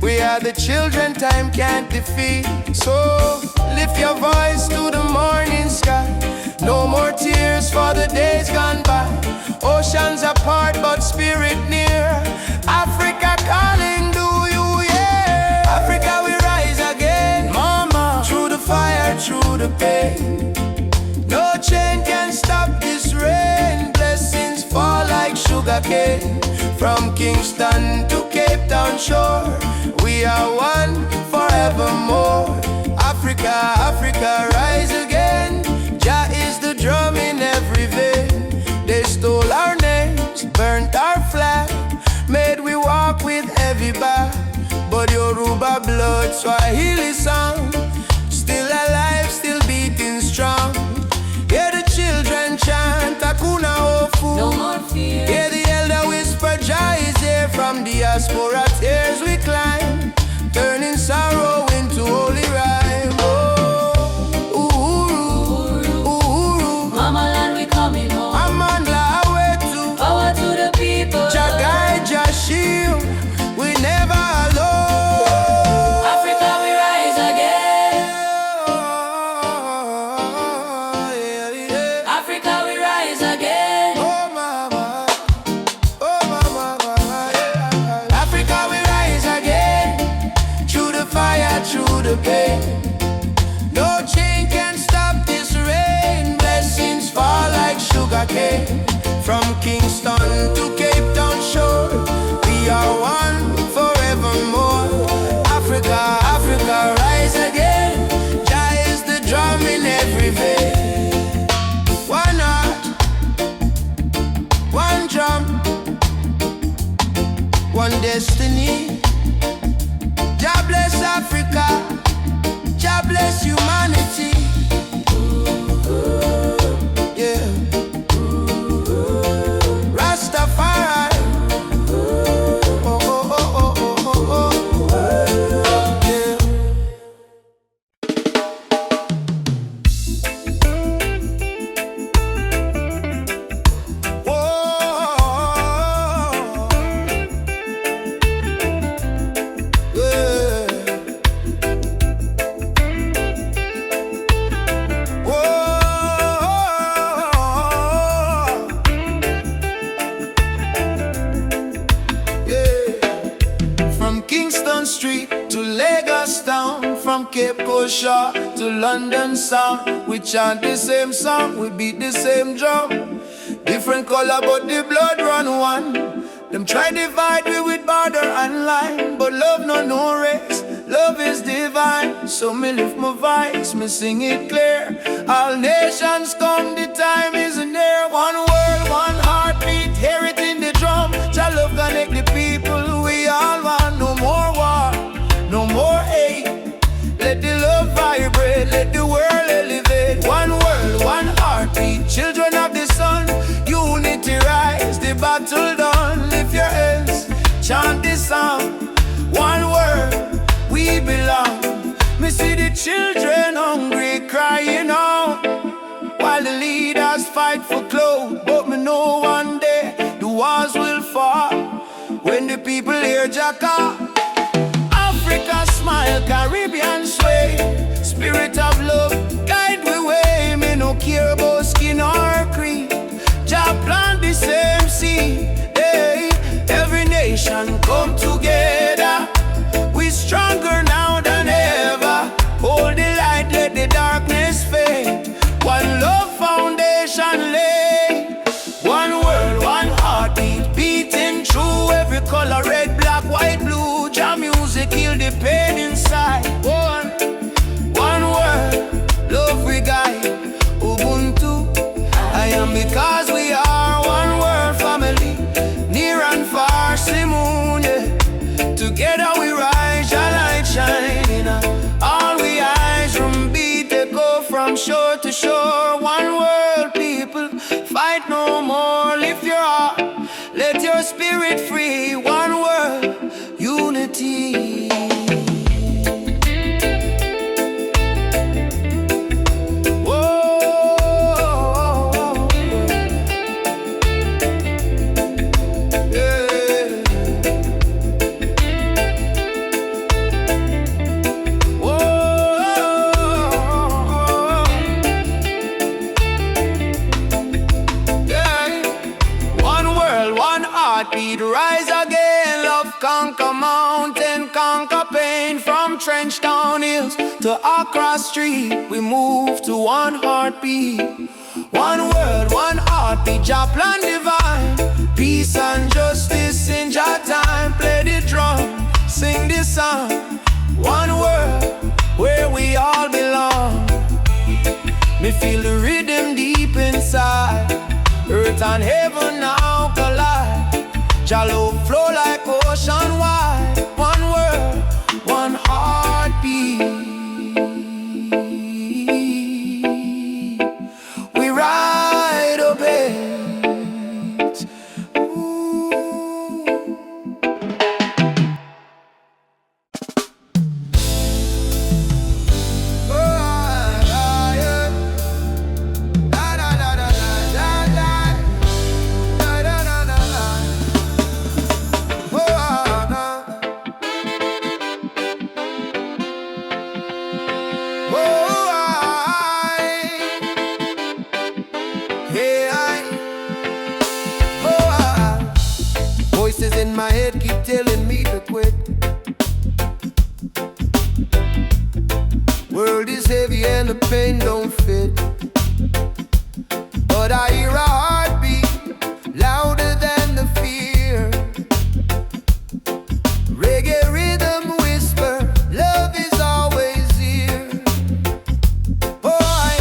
We are the children time can't defeat. So lift your voice to the morning sky. No more tears for the days gone by. Oceans apart but spirit near. Africa calling, do you hear? Africa we rise again, mama. Through the fire, through the pain. No chain can stop this rain. Blessings fall like sugar cane. From Kingston to Cape Town shore, we are one forevermore. Africa, Africa, rise again. Jah is the drum in every vein. They stole our names, burnt our flag, made we walk with heavy back. But Yoruba blood, Swahili sound, still alive, still beating strong. Hear the children chant, Hakuna Hofu. No more fear. Hear the elder whisper, Jah is here. From diaspora tears we climb, turning sorrow into holy rhyme. Oh, Uhuru, Uhuru, Mama land we coming home. Amandla Awetu, Power to the people. Jah guide, Jah shield, we never alone. Africa we rise again. Africa we rise again. Oh mama, oh mama, yeah. Africa we rise again. Through the fire, through the pain. No chain can stop this rain. Blessings fall like sugar cane. From Kingston to Cape Town shore, we are one forevermore. Africa, Africa, rise again. Jah is the drum in every vein. One heart, one drum, one destiny. Jah bless Africa, Jah bless humanity. Yeah. Rastafari. Oh, oh, oh, oh, oh, oh, oh. Yeah. From Kingston Street to Lagos town, from Cape Coast Shore to London sound, we chant the same song, we beat the same drum. Different color but the blood run one. Them try divide we with border and line, but love no race, love is divine. So me lift my voice, me sing it clear. All nations come, the time is near. One world, one heartbeat, hear it in the drum. Jah love connect the people, we all want. No more war, no more hate. Let the love vibrate, let the world elevate. One world, one heartbeat, children of the sun. Unity rise, the battle done. Lift your hands, chant this song. One world, we belong. Me see the children hungry, crying out, while the leaders fight for clothes. But me know one day the walls will fall when the people hear Jacka. Africa smile, Caribbean sway. Spirit of love, guide we way. Me no care about skin or creed. Jah plant the same seed. Hey, every nation come together. We stronger now than ever. Hold the light, let the darkness fade. One love foundation lay. One world, one heartbeat, beating through every color, red, black, white, blue. Jah music heal the pain inside. One word, love we guide. Ubuntu, I am because we are one world family, near and far, Simone, yeah. Together we rise, our light shining. All we eyes from beat, they go from shore to shore. One world people, fight fight no more. Lift your heart, let your spirit free. One word, unity. Rise again, love conquer mountain, conquer pain. From trench down hills to Accra Street, we move to one heartbeat. One word, one heartbeat, Jah plan divine. Peace and justice in Jah time. Play the drum, sing this song. One word, where we all belong. Me feel the rhythm deep inside. Earth and heaven now collide. Jah love flow like ocean wide. One word, one heartbeat. We ride a bit. Voices in my head keep telling me to quit. World is heavy and the pain don't fit. But I hear a heartbeat louder than the fear. Reggae rhythm whisper, love is always here. Boy,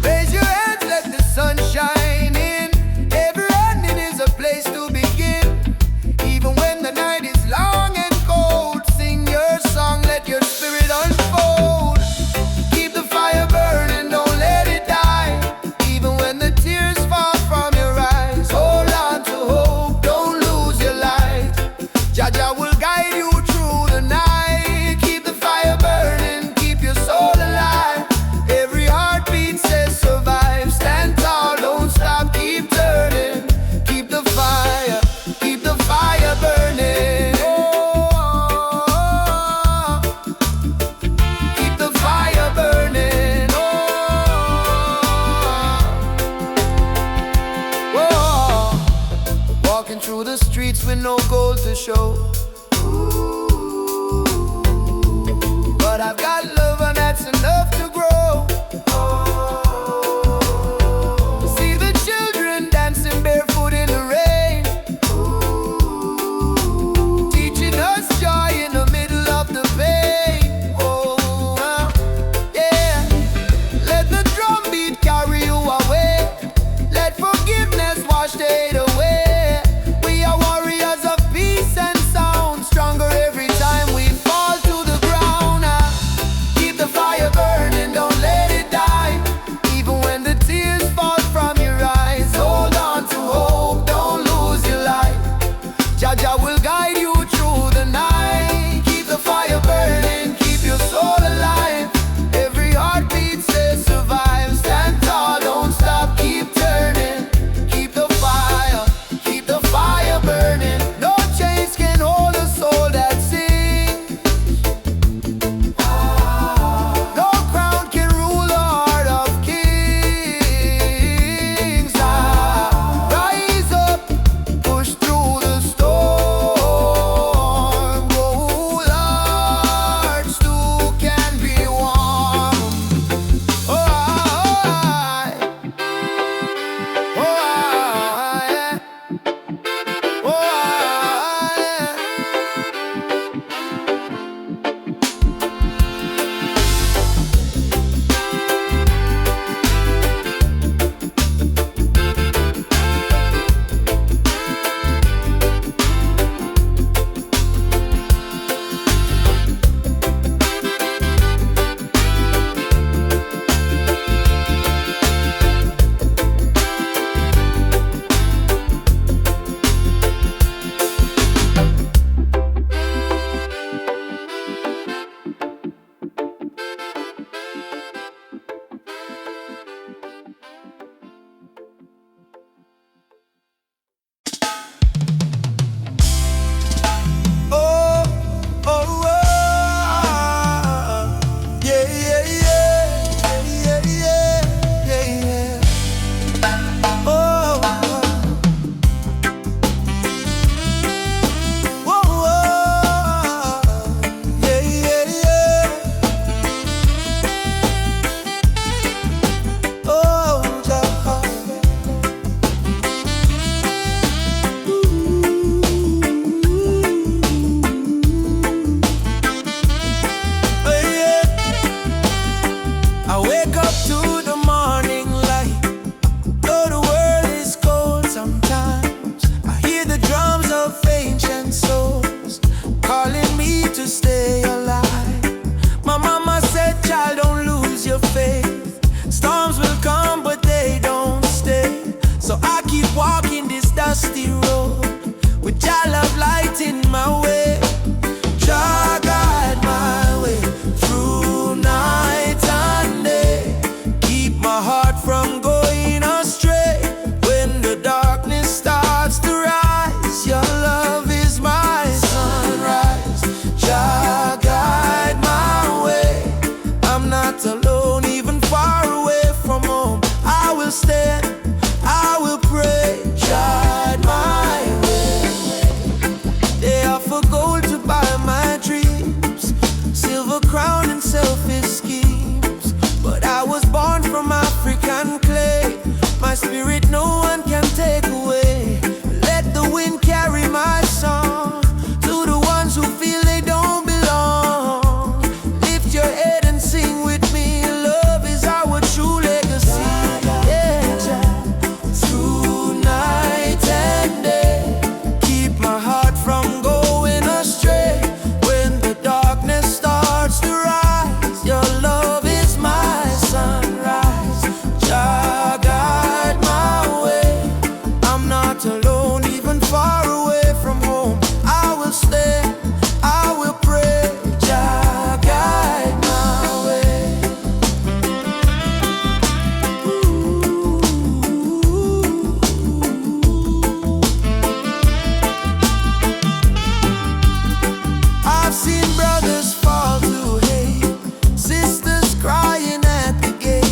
raise your hands, let the sun shine in. Every ending is a place to begin. Even when the night is long and cold, sing your song, let your spirit unfold. Keep the fire burning, don't let it die. Even when the tears fall from your eyes, hold on to hope, don't lose your light. Jah Jah will guide you through the night. Keep the fire burning, keep your soul alive. Every heartbeat says survive. Stand tall, don't stop, keep turning. Keep the fire burning. Oh, keep the fire burning. Oh, walking through the streets with no goal to show. But I've got love and that's enough to grow. See the children dancing barefoot in the rain, teaching us joy in the middle of the pain. Oh, yeah. Let the drum beat carry you away. Let forgiveness wash the hate away. We are warriors of peace and sound, stronger every time we fall to the ground. spirit no one can take away. Let the wind carry my song to the ones who feel they don't belong. Lift your head and sing with me. Love is our true legacy. Yeah, through night and day, keep my heart from going astray. When the darkness starts to rise, your love is my sunrise. Jah guide my way. I'm not alone, even far away from home. I will stay, I will pray. Jah guide my way. I've seen brothers fall to hate, sisters crying at the gate.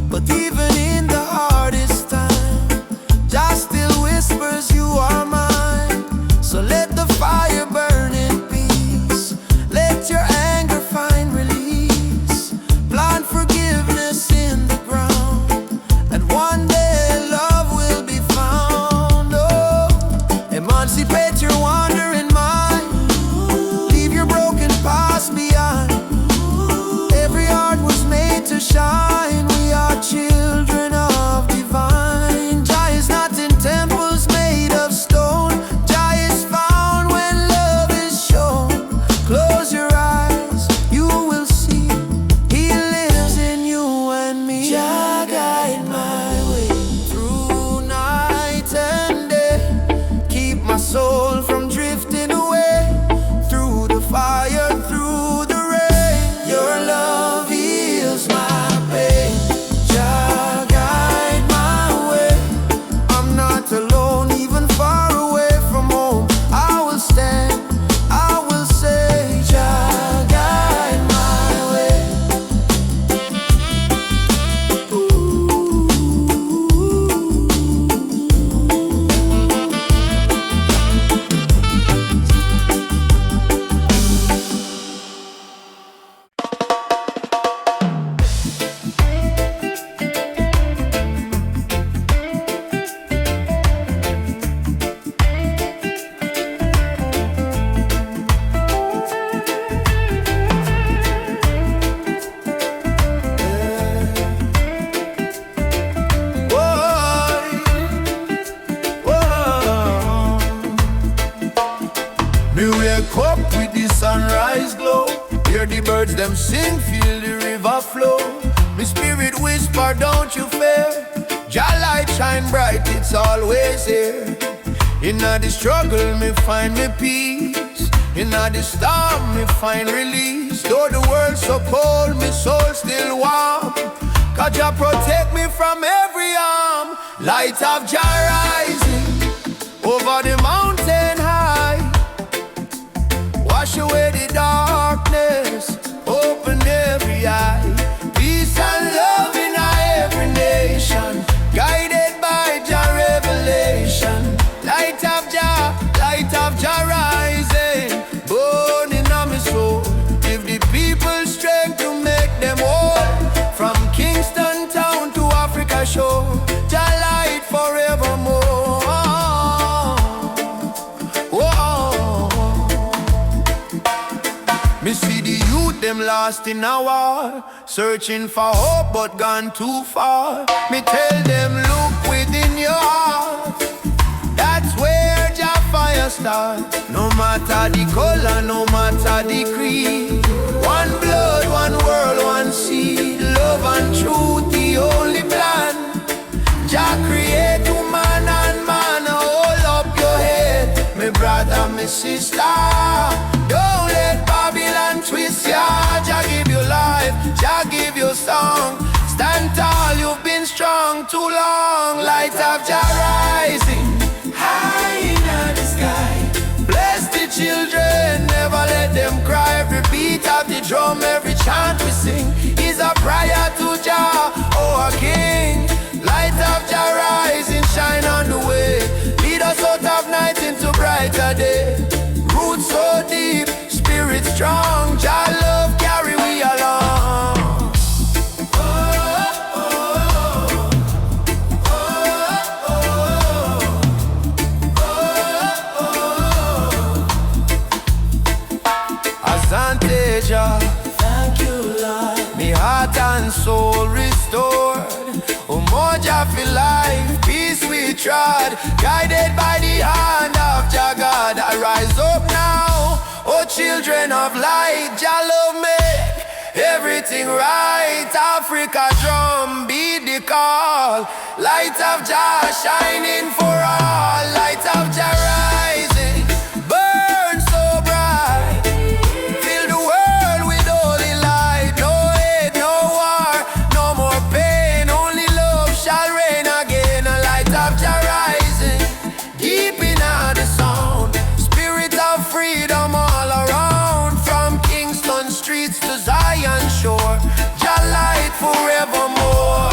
But even in the hardest time, Jah still whispers you are mine. So let the fire burn in peace. Let your anger find release. Plant forgiveness in the ground, and one day love will be found. Oh, emancipate your wandering mind. Leave your broken past behind. Every heart was made to shine. We are children of divine. Jah is not in temples made of stone. Jah is found when love is shown. Close your eyes, you will see He lives in you and me. Jah guide my way through night and day. Keep my soul from drifting away. Through the fire, through the rain, your love heals my pain. Jah guide my way. I'm not alone, even far away from home. I will stand, I will say, Jah guide my way. Me wake up with the sunrise glow. Hear the birds them sing, feel the river flow. Me spirit whisper, don't you fear. Jah light shine bright, it's always here. Inna the struggle, me find me peace. Inna the storm, me find release. Though the world's so cold, me soul still warm. 'Cause Jah protect me from every harm. Light of Jah rising over the mountain high. Wash away the darkness, open every eye. Peace and love in every nation, guided by Jah revelation. Light of Jah rising, burning on my soul. Give the people strength to make them whole. From Kingston town to Africa shore, Jah light forevermore. Whoa. Me see the youth them lost in a war, searching for hope but gone too far. Me tell them look within your heart, that's where Jah fire start. No matter the color, no matter the creed, one blood, one world, one seed. Love and truth, the only plan. Jah create woman and man. Hold up your head, me brother, me sister. Don't let Babylon twist ya. Jah give you life, Jah give you song. Stand tall, you've been strong too long. Light of Jah rising high in the sky. Bless the children, never let them cry. Every beat of the drum, every chant we sing is a prayer to Jah, oh our King. Light of Jah rising, shine on the way. Lead us out of night into brighter day. Roots so deep, spirit strong. Jah love carry we along. Oh, oh, oh, oh. for life, peace we trod, guided by the hand of Jah God. I rise up now, oh children of light, Jah love make everything right. Africa drum beat the call, light of Jah shining for all, light of Jah rising, burn so bright, fill the world with holy light. No hate, no war, no more pain, only love shall reign again. A light of Jah rising, deep in the sound, spirit of freedom all around, from Kingston streets to Zion shore, Jah light forevermore.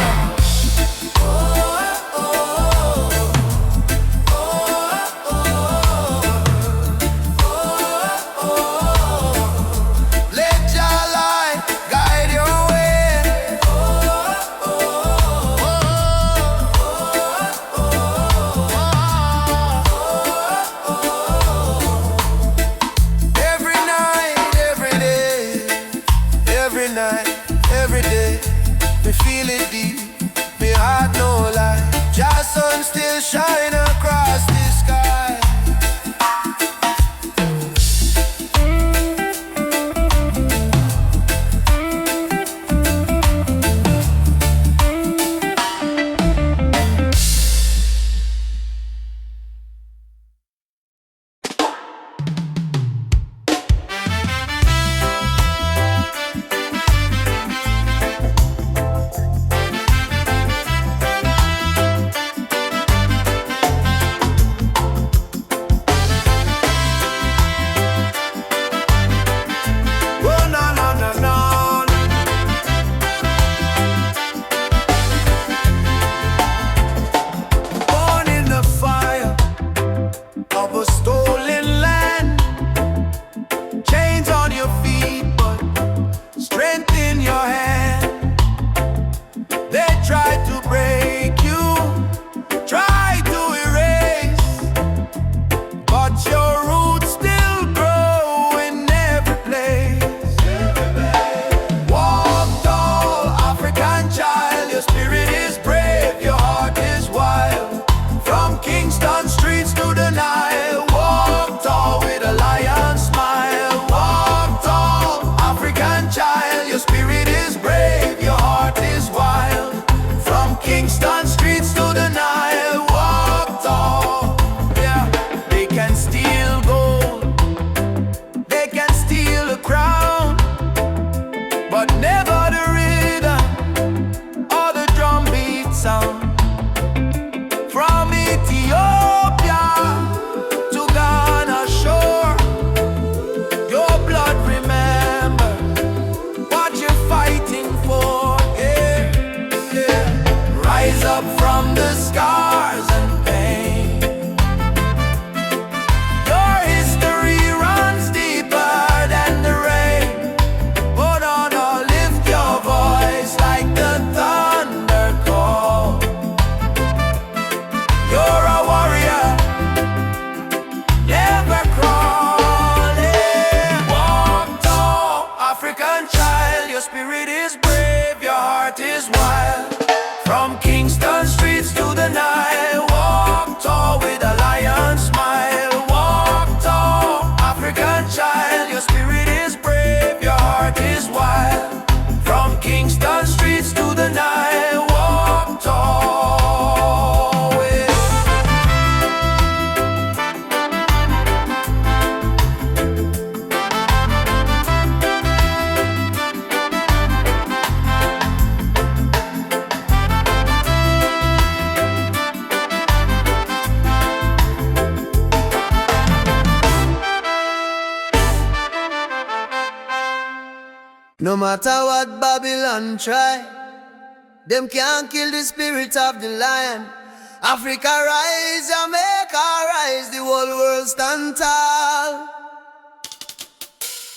Let Jah light guide your way. Every night, every day, every night, every day, me feel it deep, me heart no lie. Jah sun still shine across the sky. Oh, no, no, no, no. Born in the fire of a stolen land, chains on your feet, but strength in your hand. They try to break you, try to erase, but your roots still grow in every place. Walk tall, African child, your spirit is brave, your heart is wild. From Kingston streets to the Nile, walk tall with a lion smile. Walk tall, African child, your spirit is brave, your heart is wild. From Kingston streets to the Nile, walk tall. Yeah, they can steal gold, they can steal a crown, but never the rhythm or the drum beat sound. From Ethiopia to Ghana shore, your blood remember what you're fighting for. Yeah, yeah. Rise up from the scars and pain. Your history runs deeper than the rain. Oh no, no, lift your voice like the thunder call. You're a warrior, never crawling. Walk tall, African child, your spirit is brave, your heart is wild. From Kingston streets to the Nile, walk tall with a lion smile. Walk tall, African child, your spirit is brave, your heart is wild. From Kingston streets to the Nile, walk tall with. No matter what Babylon try, them can't kill the spirit of the lion. Africa rise, Jamaica rise, the whole world stand tall.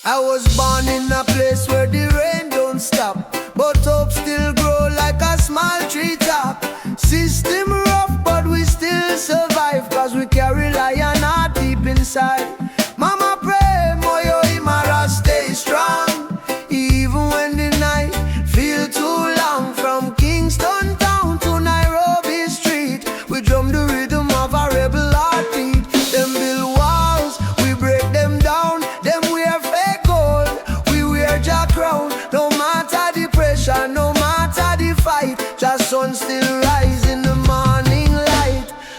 I was born in a place where the rain don't stop, but hope still grow like a small tree top. System rough, but we still survive, cause we carry lion heart deep inside. Mama pray, moyo imara stay strong, even when the night feel too long. From Kingston town to Nairobi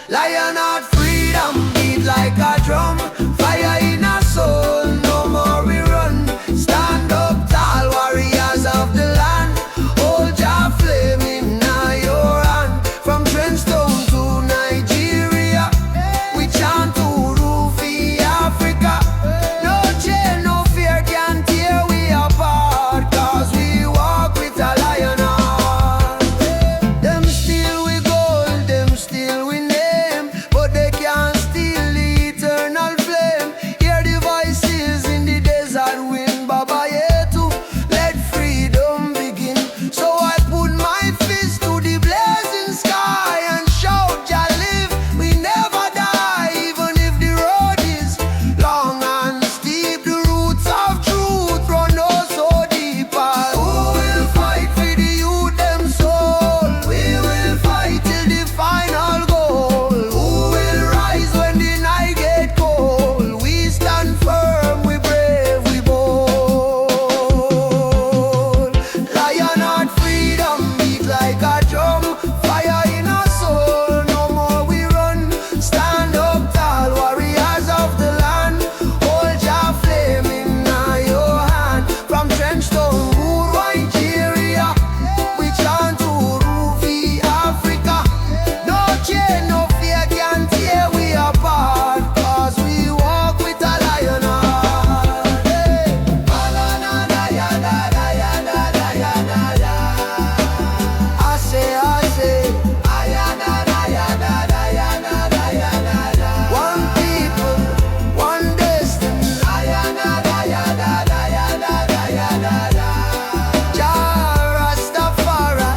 Lionheart freedom beat like a drum. Fire in our soul, no more we run. Stand up tall, warriors of the land. Hold your flame in your hand. From Trenchtown to Nigeria, we chant to Rufi Africa. No chain, no fear can tear we apart, cause we walk with a lion heart. Them steal we gold, them steal we name, but they can't steal the eternal flame. Hear the voices in the desert wind, Baba Yetu, let freedom begin. So I put my fist to the blazing sky and shout, Jah live, we never die. Even if the road is long and steep, the roots of truth run oh so deep. Who will fight for the youth them soul? We will fight till the final goal. Who will rise when the night get cold? We stand firm, we brave, we bold. Lionheart freedom beat like a drum. Fire in our soul, no more we run. Stand up tall, warriors of the land. Hold your flame in your hand. From Trenchtown to Nigeria, we chant to Rufi Africa. No chain, no fear can tear we apart, cause we walk with a lion heart. Hey. I say, one people, one destiny. Jah Rastafari.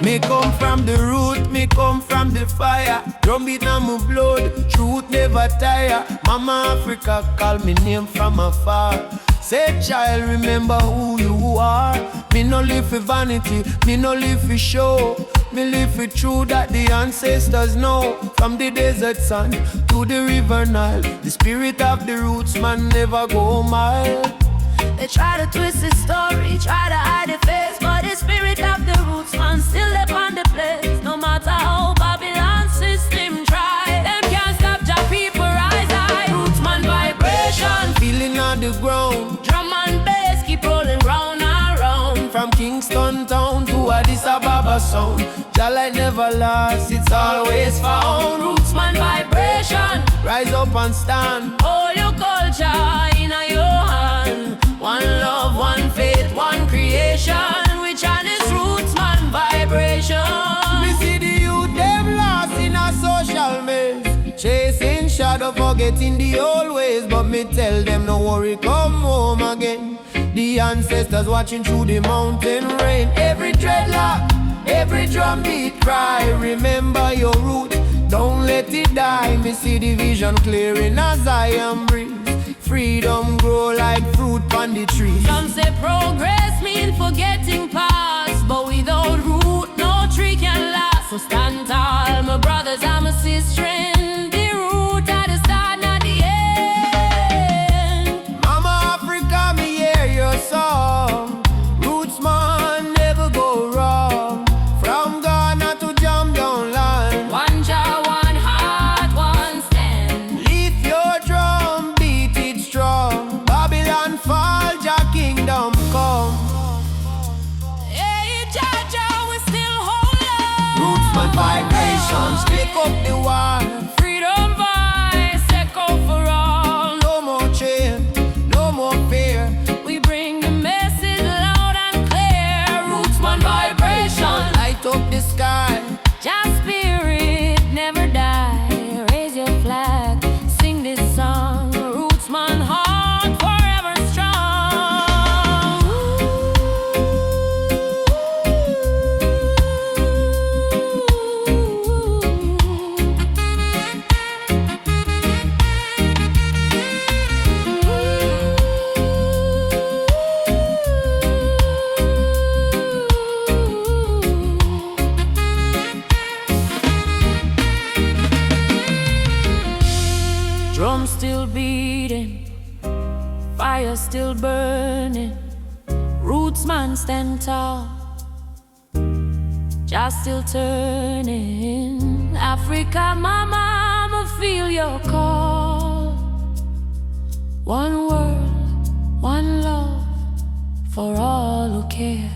Me come from the root, me come from the fire. Drum beat on my blood, truth never tire. Mama Africa call me name from afar. Say child, remember who you are. Me no live for vanity, me no live for show. Me live for truth that the ancestors know. From the desert sun to the river Nile, the spirit of the roots man never go mild. They try to twist the story, try to hide the face, but the spirit of the roots man still live on the place. No matter how Babylon system try, them can't stop Jah people rise high. Roots man vibration, Feeling on the ground, drum and bass keep rolling round and round. from Kingston town to Addis Ababa sound. Jah light never lost, it's always found. Roots man vibration, Rise up and stand. all your culture in your hand. One love, one faith, one creation. Which one is roots man vibration? Me see the youth them lost in a social maze, chasing shadow, forgetting the old ways. But me tell them no worry, come home again. The ancestors watching through the mountain rain. Every dreadlock, every drum beat cry, remember your root, don't let it die. Me see the vision clearing as I am breathe. Freedom grow like fruit on the tree. Some say progress mean forgetting past, but without root, no tree can last. So stand tall, my brothers and my sisters. The root at the start, not the end. Mama Africa, me hear your song. Roots man never go wrong. From Ghana to Jam down land. One Jah, one heart, one stand. Lift your drum, beat it strong. Babylon fall, Jah kingdom come. Hey, Jah, Jah, we still hold on. Roots man vibrations, pick up the war. Freedom voice, echo for all. No more chain, no more fear. We bring the message loud and clear. Roots man vibration. Light up the sky. Jah spirit never die. Raise your flag, sing this song. Roots man heart forever strong. fire still burning. Roots man stand tall, just still turning. Africa, mama, I'ma feel your call. One world, one love, for all who care.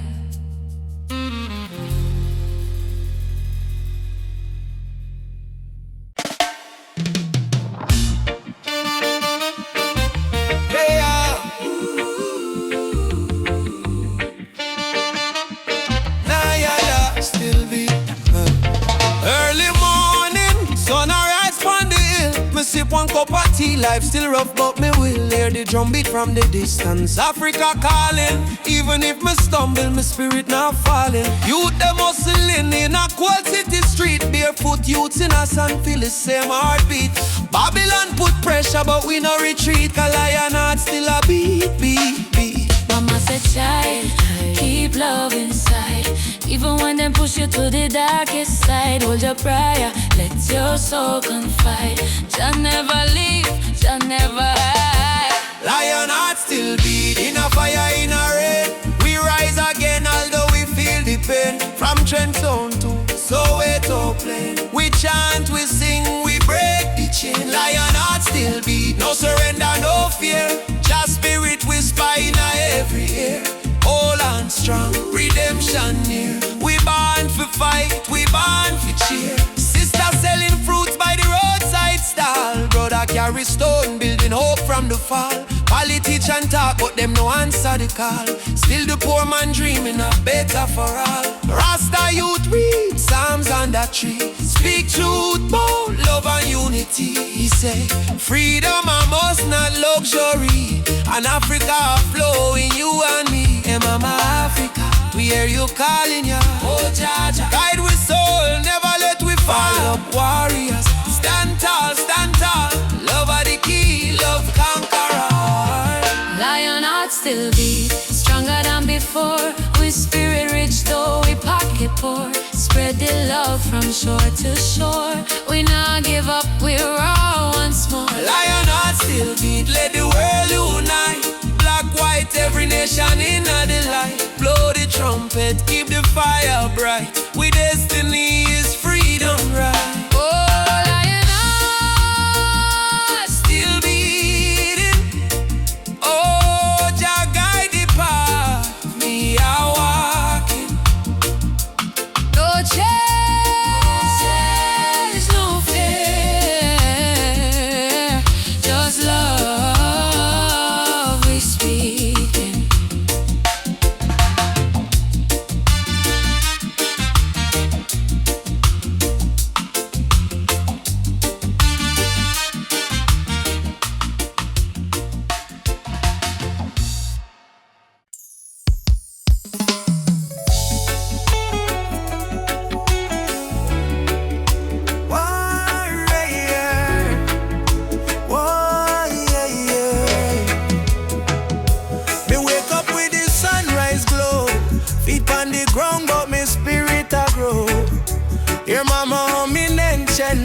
Sip one cup of tea, life still rough, but me will hear the drum beat from the distance. Africa calling, even if me stumble, my spirit not falling. Youth them hustling in a cold city street, barefoot youths in a sun feel the same heartbeat. Babylon put pressure, but we no retreat, 'cause lion heart still a beat, beat, beat. Mama said, child, keep love inside. Even when them push you to the darkest side, hold your prayer, let your soul confide. Jah never leave, Jah never hide. Lion heart still beat, in a fire, in a rain. We rise again, although we feel the pain. From Trent Zone to Soweto Plain, we chant, we sing, we break the chain. Lion heart still beat, no surrender, no fear. Jah spirit whisper in every ear. Hold on strong, redemption near. We born for fight, we born for cheer. Sister selling fruits by the roadside stall. Brother carry stone, building hope from the fall. Politician talk, but them no answer the call. Still the poor man dreaming of better for all. Rasta youth read Psalms under tree. Speak truth, bold love and unity. He say, freedom I must not luxury. And Africa flowing you and me. Hey mama Africa, we hear you calling ya. Oh Jaja, guide with soul, never let we fall. Up warriors, stand tall, stand tall. Love are the key, love conquer all. Lion heart still beat, stronger than before. We spirit rich though we pocket poor. Spread the love from shore to shore. We not give up, we're all once more. Lion heart still beat, let the world unite. Black, white, every nation in the light. Blow the trumpet, keep the fire bright. We destiny is freedom, right?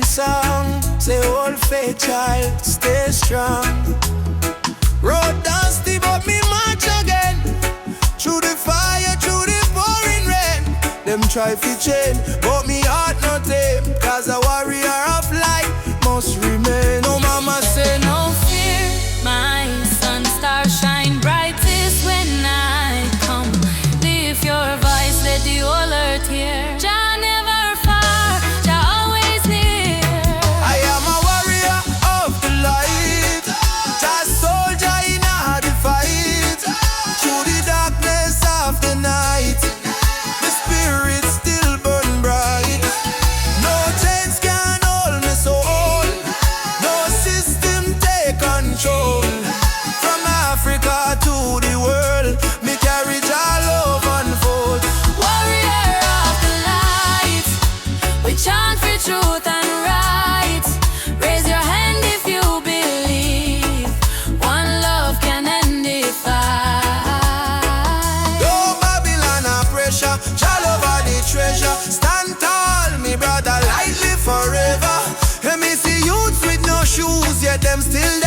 Song, say old faith child, stay strong. Road dusty but me march again. Through the fire, through the pouring rain. Them try to chain, but me heart no tame. 'Cause a warrior of light must remain. No mama say no fear, my sun star shine brightest when I come. Lift your voice, let the whole earth hear. them still